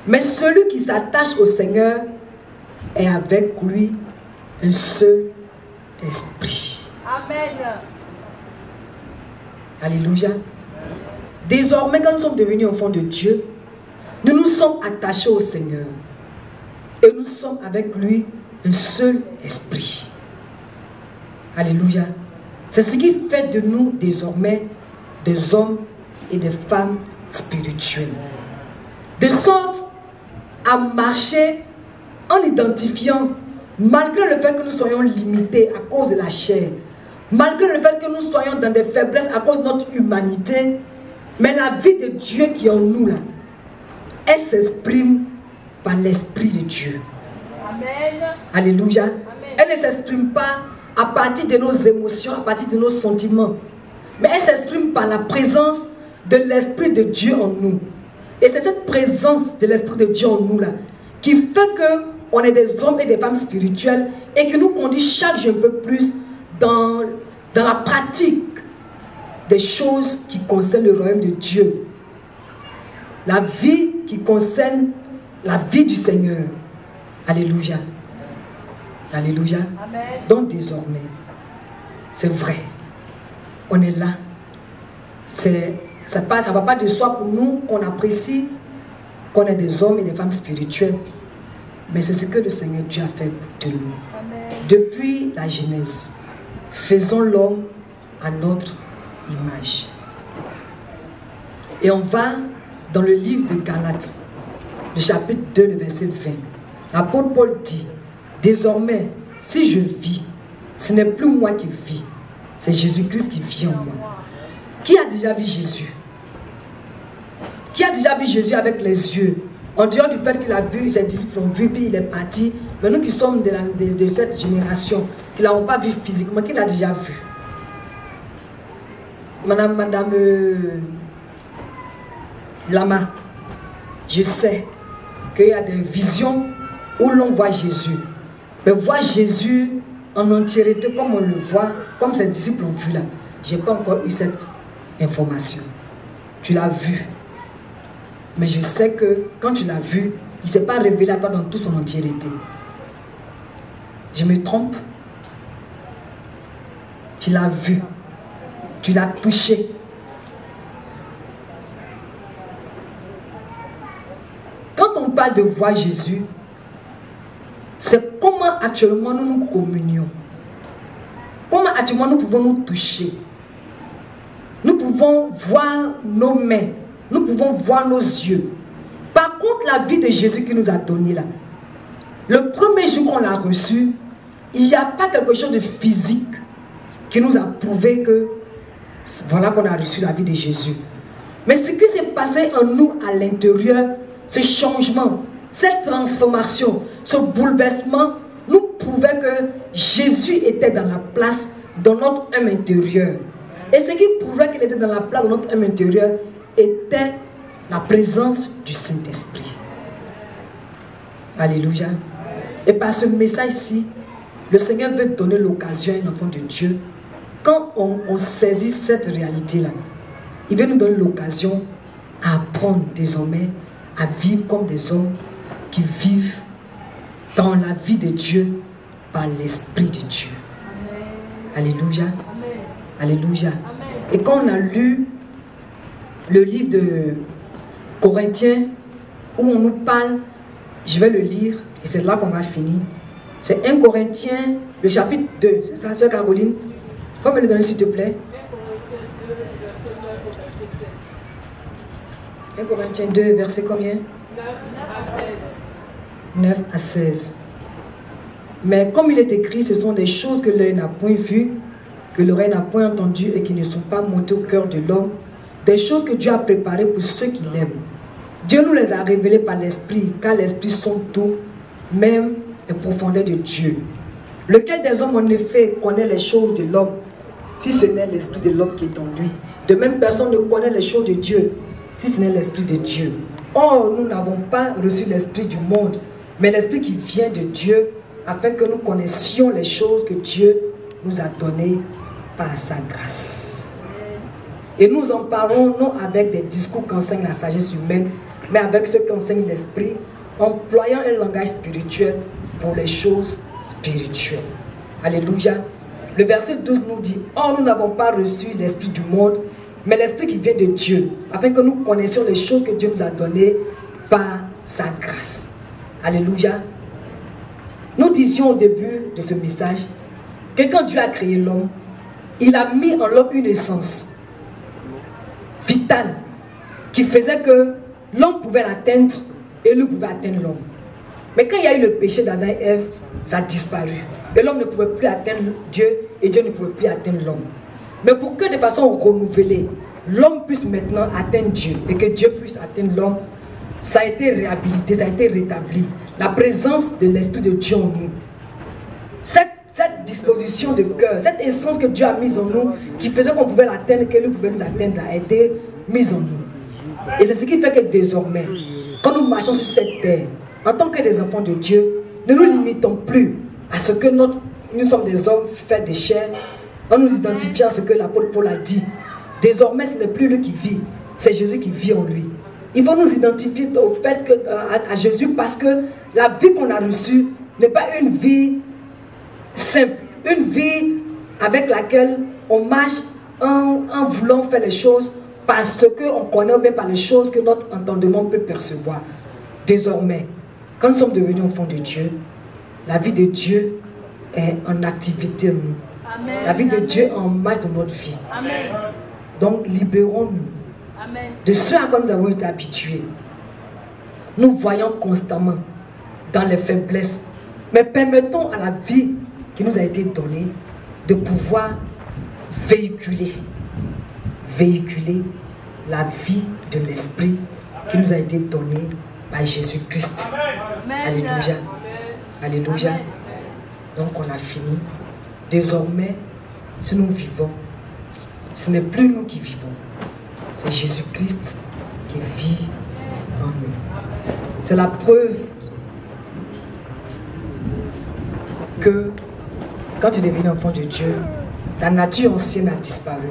Mais celui qui s'attache au Seigneur est avec lui un seul esprit. Amen. Alléluia. Désormais, quand nous sommes devenus enfants de Dieu, nous nous sommes attachés au Seigneur. Et nous sommes avec lui un seul esprit. Alléluia. C'est ce qui fait de nous désormais des hommes et des femmes spirituels. De sorte à marcher en identifiant, malgré le fait que nous soyons limités à cause de la chair, malgré le fait que nous soyons dans des faiblesses à cause de notre humanité, mais la vie de Dieu qui est en nous là, elle s'exprime par l'Esprit de Dieu. Amen. Alléluia. Amen. Elle ne s'exprime pas à partir de nos émotions, à partir de nos sentiments. Mais elle s'exprime par la présence de l'Esprit de Dieu en nous. Et c'est cette présence de l'Esprit de Dieu en nous là qui fait qu'on est des hommes et des femmes spirituels et qui nous conduit chaque jour un peu plus dans la pratique des choses qui concernent le royaume de Dieu. La vie qui concerne la vie du Seigneur. Alléluia. Alléluia. Amen. Donc désormais, c'est vrai. On est là. Ça ne va pas de soi pour nous qu'on apprécie qu'on est des hommes et des femmes spirituels. Mais c'est ce que le Seigneur Dieu a fait de nous. Amen. Depuis la Genèse, faisons l'homme à notre image. Et on va dans le livre de Galates, le chapitre 2, le verset 20. L'apôtre Paul dit, désormais, si je vis, ce n'est plus moi qui vis, c'est Jésus-Christ qui vit en moi. Qui a déjà vu Jésus? Qui a déjà vu Jésus avec les yeux? En dehors du fait qu'il a vu, ses disciples ont vu, puis il est parti. Mais nous qui sommes de cette génération, qui ne l'avons pas vu physiquement, qui l'a déjà vu? Madame Lama, je sais qu'il y a des visions où l'on voit Jésus. Mais voir Jésus en entièreté comme on le voit, comme ses disciples ont vu là, je n'ai pas encore eu cette information. Tu l'as vu. Mais je sais que quand tu l'as vu, il ne s'est pas révélé à toi dans toute son entièreté. Je me trompe? Tu l'as vu. Tu l'as touché. Quand on parle de voir Jésus, c'est comment actuellement nous nous communions. Comment actuellement nous pouvons nous toucher. Nous pouvons voir nos mains. Nous pouvons voir nos yeux. Par contre, la vie de Jésus qui nous a donné là, le premier jour qu'on l'a reçu, il n'y a pas quelque chose de physique qui nous a prouvé que voilà qu'on a reçu la vie de Jésus. Mais ce qui s'est passé en nous à l'intérieur, ce changement, cette transformation, ce bouleversement, nous prouvait que Jésus était dans la place dans notre âme intérieure. Et ce qui prouvait qu'il était dans la place dans notre âme intérieure était la présence du Saint-Esprit. Alléluia. Et par ce message-ci, le Seigneur veut donner l'occasion à un enfant de Dieu. Quand on saisit cette réalité-là, il veut nous donner l'occasion à apprendre désormais à vivre comme des hommes qui vivent dans la vie de Dieu par l'Esprit de Dieu. Amen. Alléluia. Amen. Alléluia. Amen. Et quand on a lu le livre de Corinthiens, où on nous parle, je vais le lire, et c'est là qu'on va finir. C'est 1 Corinthiens, le chapitre 2. C'est ça, Sœur Caroline? Faut me le donner s'il te plaît. 1 Corinthiens 2, verset combien? 9 à 16. 9 à 16. Mais comme il est écrit, ce sont des choses que l'œil n'a point vues, que l'oreille n'a point entendues et qui ne sont pas montées au cœur de l'homme, des choses que Dieu a préparées pour ceux qui l'aiment. Dieu nous les a révélées par l'Esprit, car l'Esprit sont tout, même les profondeurs de Dieu. Lequel des hommes en effet connaît les choses de l'homme, si ce n'est l'Esprit de l'homme qui est en lui? De même, personne ne connaît les choses de Dieu, si ce n'est l'Esprit de Dieu. Or, nous n'avons pas reçu l'Esprit du monde, mais l'Esprit qui vient de Dieu, afin que nous connaissions les choses que Dieu nous a données par sa grâce. Et nous en parlons non avec des discours qu'enseigne la sagesse humaine, mais avec ce qu'enseigne l'Esprit, employant un langage spirituel pour les choses spirituelles. Alléluia. Le verset 12 nous dit, « Or, nous n'avons pas reçu l'Esprit du monde, mais l'Esprit qui vient de Dieu, afin que nous connaissions les choses que Dieu nous a données par sa grâce. » Alléluia. Nous disions au début de ce message que quand Dieu a créé l'homme, il a mis en l'homme une essence vitale qui faisait que l'homme pouvait l'atteindre et lui pouvait atteindre l'homme. Mais quand il y a eu le péché d'Adam et Ève, ça a disparu. Et l'homme ne pouvait plus atteindre Dieu et Dieu ne pouvait plus atteindre l'homme. Mais pour que de façon renouvelée, l'homme puisse maintenant atteindre Dieu et que Dieu puisse atteindre l'homme, ça a été réhabilité, ça a été rétabli. La présence de l'Esprit de Dieu en nous. Cette disposition de cœur, cette essence que Dieu a mise en nous, qui faisait qu'on pouvait l'atteindre, que nous pouvions nous atteindre, a été mise en nous. Et c'est ce qui fait que désormais, quand nous marchons sur cette terre, en tant que des enfants de Dieu, ne nous limitons plus à ce que nous sommes des hommes faits de chair, en nous identifiant à ce que l'apôtre Paul a dit. Désormais, ce n'est plus lui qui vit, c'est Jésus qui vit en lui. Il faut nous identifier au fait que, à Jésus, parce que la vie qu'on a reçue n'est pas une vie simple, une vie avec laquelle on marche en voulant faire les choses parce qu'on connaît bien par les choses que notre entendement peut percevoir. Désormais, quand nous sommes devenus enfants de Dieu, la vie de Dieu est en activité en nous. Amen. La vie de Dieu est en marche dans notre vie. Amen. Donc, libérons-nous de ce à quoi nous avons été habitués. Nous voyons constamment dans les faiblesses, mais permettons à la vie qui nous a été donnée de pouvoir véhiculer la vie de l'Esprit qui nous a été donnée par Jésus-Christ. Alléluia. Alléluia. Donc on a fini. Désormais, si nous vivons, ce n'est plus nous qui vivons. C'est Jésus-Christ qui vit en nous. C'est la preuve que quand tu deviens enfant de Dieu, ta nature ancienne a disparu.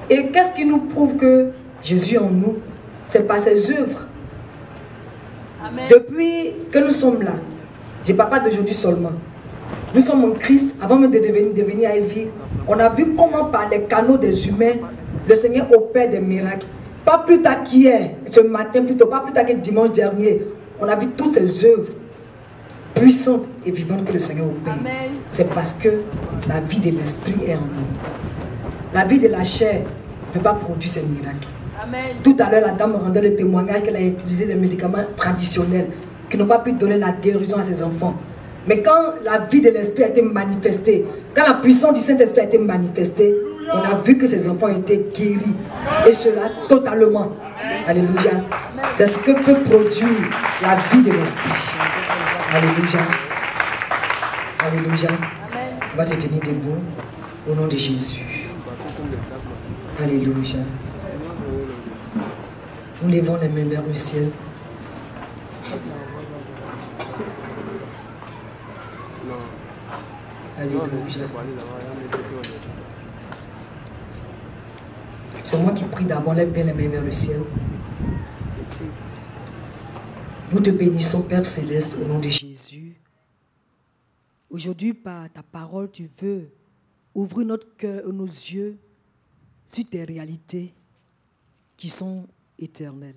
Et qu'est-ce qui nous prouve que Jésus est en nous? C'est par ses œuvres. Amen. Depuis que nous sommes là, je ne parle pas d'aujourd'hui seulement. Nous sommes en Christ, avant même de devenir à vie. On a vu comment par les canaux des humains, le Seigneur opère des miracles. Pas plus tard qu'hier, ce matin plutôt, pas plus tard que dimanche dernier, on a vu toutes ces œuvres puissantes et vivantes que le Seigneur opère. C'est parce que la vie de l'esprit est en nous. La vie de la chair ne peut pas produire ces miracles. Amen. Tout à l'heure, la dame rendait le témoignage qu'elle a utilisé des médicaments traditionnels qui n'ont pas pu donner la guérison à ses enfants. Mais quand la vie de l'esprit a été manifestée, quand la puissance du Saint-Esprit a été manifestée, on a vu que ses enfants étaient guéris. Et cela totalement. Alléluia. C'est ce que peut produire la vie de l'esprit. Alléluia. Alléluia. On va se tenir debout au nom de Jésus. Alléluia. Nous levons les mains vers le ciel. Alléluia. C'est moi qui prie d'abord, lève bien les mains vers le ciel. Nous te bénissons, Père Céleste, au nom de Jésus. Aujourd'hui, par ta parole, tu veux ouvrir notre cœur et nos yeux sur tes réalités qui sont éternelles.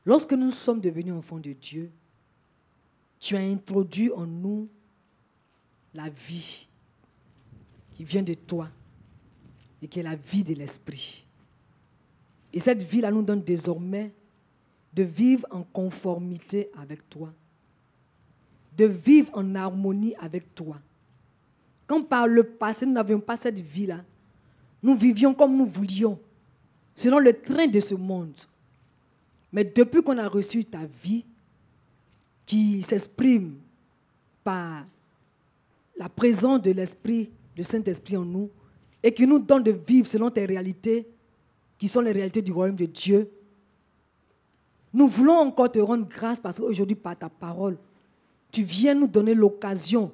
Lorsque nous sommes devenus enfants de Dieu, tu as introduit en nous la vie qui vient de toi et qui est la vie de l'esprit. Et cette vie-là nous donne désormais de vivre en conformité avec toi, de vivre en harmonie avec toi. Quand par le passé nous n'avions pas cette vie-là, nous vivions comme nous voulions, selon le train de ce monde. Mais depuis qu'on a reçu ta vie, qui s'exprime par la présence de l'Esprit, du Saint-Esprit en nous, et qui nous donne de vivre selon tes réalités, qui sont les réalités du royaume de Dieu, nous voulons encore te rendre grâce parce qu'aujourd'hui, par ta parole, tu viens nous donner l'occasion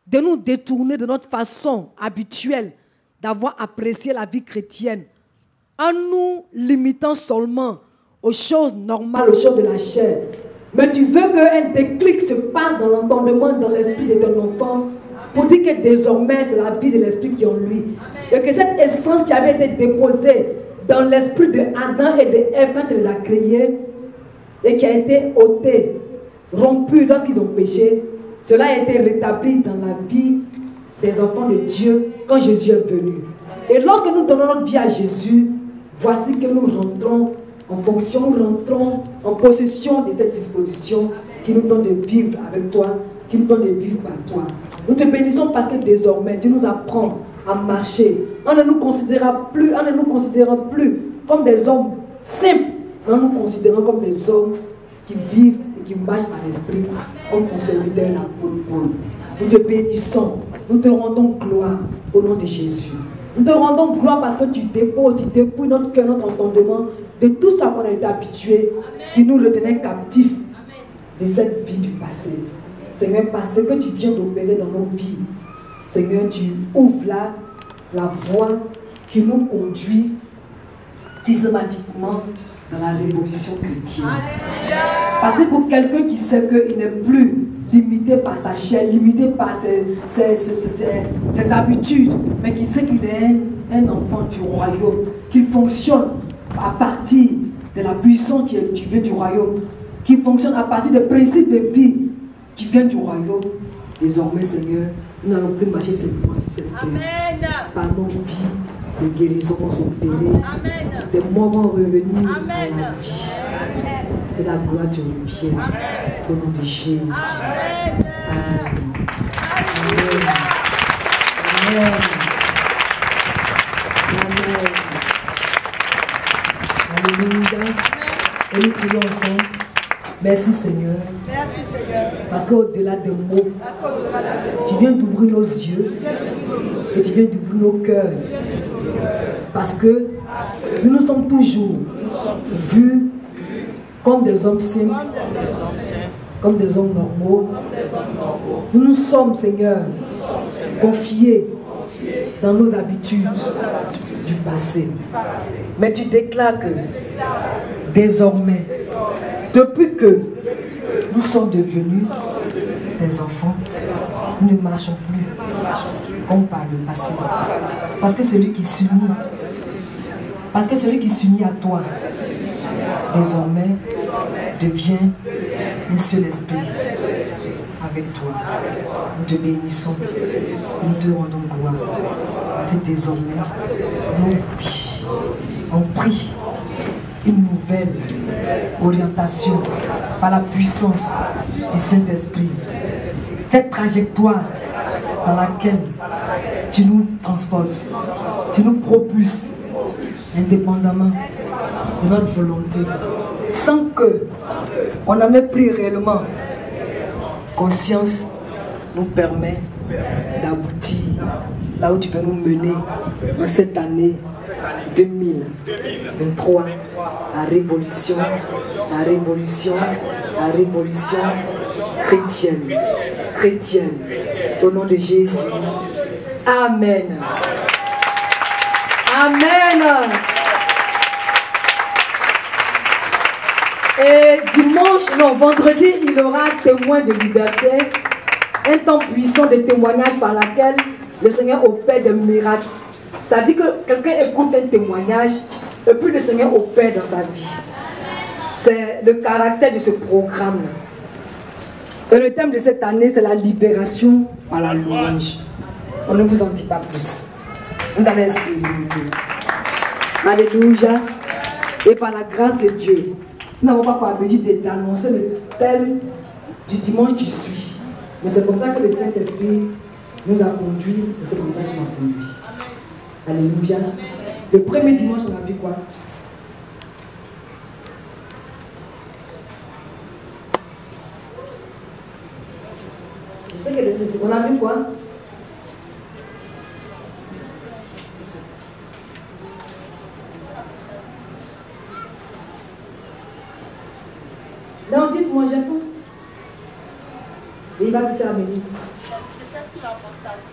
de nous détourner de notre façon habituelle d'avoir apprécié la vie chrétienne en nous limitant seulement aux choses normales, aux choses de la chair. Mais tu veux qu'un déclic se passe dans l'entendement, dans l'esprit de ton enfant, pour dire que désormais c'est la vie de l'esprit qui est en lui. Et que cette essence qui avait été déposée dans l'esprit de Adam et de Ève quand il les a créés, et qui a été ôtée, rompue lorsqu'ils ont péché, cela a été rétabli dans la vie des enfants de Dieu quand Jésus est venu. Et lorsque nous donnons notre vie à Jésus, voici que nous rentrons en fonction, nous rentrons en possession de cette disposition qui nous donne de vivre avec toi, qui nous donne de vivre par toi. Nous te bénissons parce que désormais, tu nous apprends à marcher. On ne nous considérera plus comme des hommes simples en nous considérant comme des hommes qui vivent et qui marchent par l'esprit, comme ton serviteur l'apôtre Paul. Nous te bénissons, nous te rendons gloire au nom de Jésus. Nous te rendons gloire parce que tu déposes, tu dépouilles notre cœur, notre entendement de tout ça qu'on a été habitué, qui nous retenait captifs de cette vie du passé. Seigneur, parce que tu viens d'opérer dans nos vies, Seigneur, tu ouvres là la voie qui nous conduit systématiquement dans la révolution chrétienne. Parce que pour quelqu'un qui sait qu'il n'est plus limité par sa chair, limité par ses habitudes, mais qui sait qu'il est un enfant du royaume, qu'il fonctionne à partir de la puissance qui vient du royaume, qui fonctionne à partir des principes de vie qui viennent du royaume. Désormais, Seigneur, nous n'allons plus marcher simplement sur cette terre. Par nos vies, les guérisons vont s'opérer, des morts vont revenir à la vie. Et la gloire te revienne au nom de Jésus. Amen. Amen. Amen. Amen. Alléluia. Et nous prions ensemble. Merci Seigneur. Parce qu'au-delà des mots, tu viens d'ouvrir nos yeux et tu viens d'ouvrir nos cœurs. Parce que nous nous sommes toujours vus comme des hommes simples, comme des hommes normaux. Nous nous sommes, Seigneur, confiés dans nos habitudes du passé. Mais tu déclares que désormais, depuis que nous sommes devenus des enfants, nous ne marchons plus comme par le passé. Parce que celui qui s'unit à toi, désormais, devient un seul esprit avec toi. Nous te bénissons, nous te rendons gloire. C'est désormais nos vies. On prie une nouvelle orientation par la puissance du Saint-Esprit. Cette trajectoire dans laquelle tu nous transportes, tu nous propulses indépendamment de notre volonté, sans que on en ait pris réellement conscience, nous permet d'aboutir là où tu veux nous mener en cette année 2023, la révolution chrétienne, au nom de Jésus. Amen. Amen. Et vendredi, il y aura témoin de liberté, un temps puissant de témoignage par lequel le Seigneur opère des miracles. C'est-à-dire que quelqu'un écoute un témoignage et puis le Seigneur opère dans sa vie. C'est le caractère de ce programme. Et le thème de cette année, c'est la libération par la louange. On ne vous en dit pas plus. Vous allez expérimenter. Alléluia. Et par la grâce de Dieu, nous n'avons pas pour habitude d'annoncer le thème du dimanche qui suit. Mais c'est comme ça que le Saint-Esprit nous a conduits. C'est comme ça qu'il m'a conduit. Alléluia. Le premier dimanche, on a vu quoi? Je sais que on a vu quoi? Non, dites-moi, j'attends. Et il va se faire amener. C'était sur l'apostasie.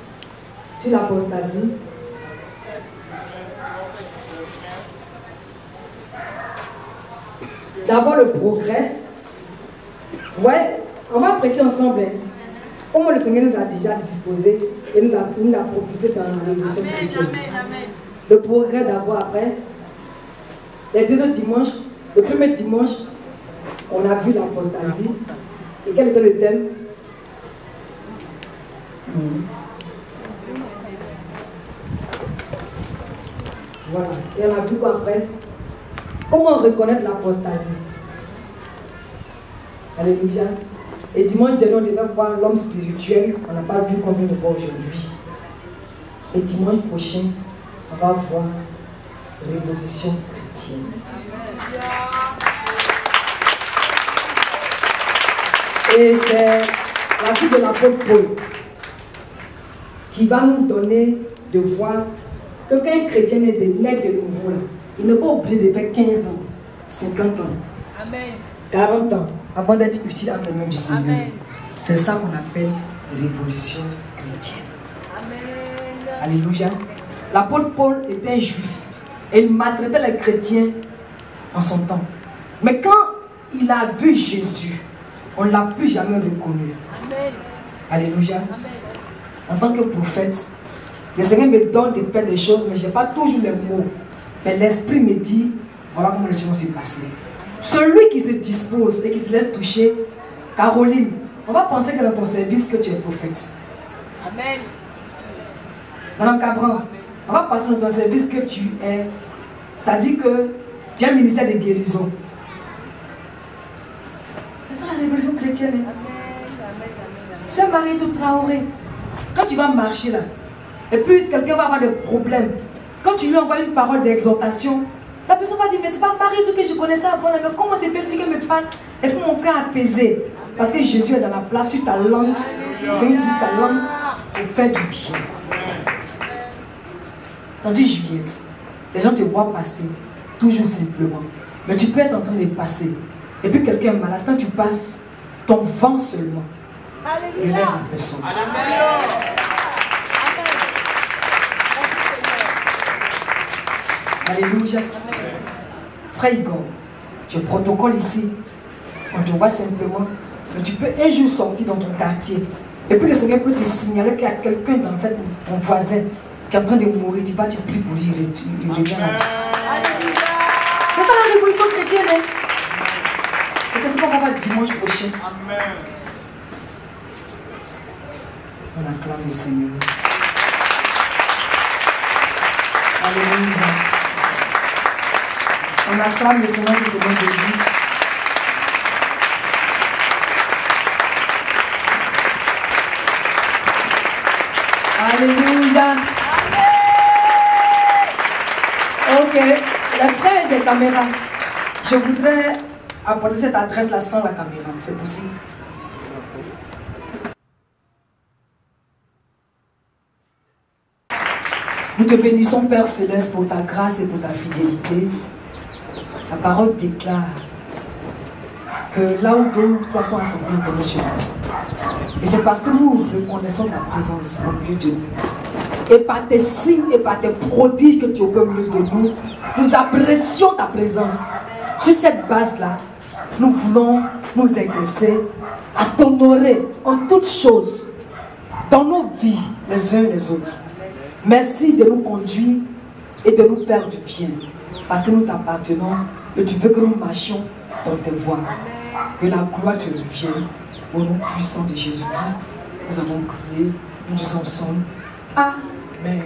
Sur l'apostasie. D'abord le progrès. Ouais, on va apprécier ensemble. Comment le Seigneur nous a déjà disposé et nous a propulsé dans la révolution chrétienne. Le progrès d'abord, après. Les deux autres dimanches, le premier dimanche, on a vu l'apostasie. Et quel était le thème? Voilà. Et on a vu quoi après? Comment reconnaître l'apostasie? Alléluia. Et dimanche dernier, on devait voir l'homme spirituel. On n'a pas vu combien de fois aujourd'hui. Et dimanche prochain, on va voir révolution chrétienne. Amen. Et c'est la vie de l'apôtre Paul qui va nous donner de voir que quand un chrétien est né de nouveau, là, il n'est pas obligé de faire 15 ans, 50 ans, Amen. 40 ans avant d'être utile entre les mains du Seigneur. C'est ça qu'on appelle révolution chrétienne. Amen. Alléluia. L'apôtre Paul était un juif et il maltraitait les chrétiens en son temps. Mais quand il a vu Jésus, on ne l'a plus jamais reconnu. Amen. Alléluia. Amen. En tant que prophète, le Seigneur me donne de faire des choses, mais je n'ai pas toujours les mots. Mais l'Esprit me dit, voilà comment les choses vont se passer. Celui qui se dispose et qui se laisse toucher, Caroline, on va penser que dans ton service que tu es prophète. Amen. Madame Cabran, on va passer dans ton service que tu es. C'est-à-dire que tu as un ministère de guérison. C'est ça la révolution chrétienne. C'est Marie tout Traoré. Quand tu vas marcher là, et puis quelqu'un va avoir des problèmes, quand tu lui envoies une parole d'exhortation, la personne va dire, mais c'est pas Marie tout que je connaissais avant, mais comment c'est fait que me parle? Et puis mon cœur apaisé. Parce que Jésus est dans la place sur ta langue. C'est utilise ta langue pour faire du bien. Tandis Juliette, les gens te voient passer, toujours simplement. Mais tu peux être en train de passer. Et puis quelqu'un est malade, quand tu passes, ton vent seulement élève la personne. Alléluia. Frère Igor, tu es protocole ici. On te voit simplement. Mais tu peux un jour sortir dans ton quartier. Et puis le Seigneur peut te signaler qu'il y a quelqu'un dans ton voisin qui est en train de mourir. Tu vas te prier pour lui, il revient à vie. C'est ça la révolution chrétienne. Hein? Et c'est ce qu'on va voir dimanche prochain. Amen. On acclame le Seigneur. Alléluia. On acclame le Seigneur sur tes mains de vie. Alléluia. Ok, les frères des caméras, je voudrais apporter cette adresse-là sans la caméra, c'est possible. Nous te bénissons, Père Céleste, pour ta grâce et pour ta fidélité. La parole déclare que là où deux ou trois sont assemblés en ton nom. Et c'est parce que nous reconnaissons ta présence au milieu de nous. Et par tes signes et par tes prodiges que tu opères au milieu de nous, nous apprécions ta présence. Sur cette base-là, nous voulons nous exercer à t'honorer en toutes choses, dans nos vies, les uns et les autres. Merci de nous conduire et de nous faire du bien, parce que nous t'appartenons et tu veux que nous marchions dans tes voies. Que la gloire te revienne au nom puissant de Jésus-Christ. Nous avons crié, nous disons ensemble, Amen.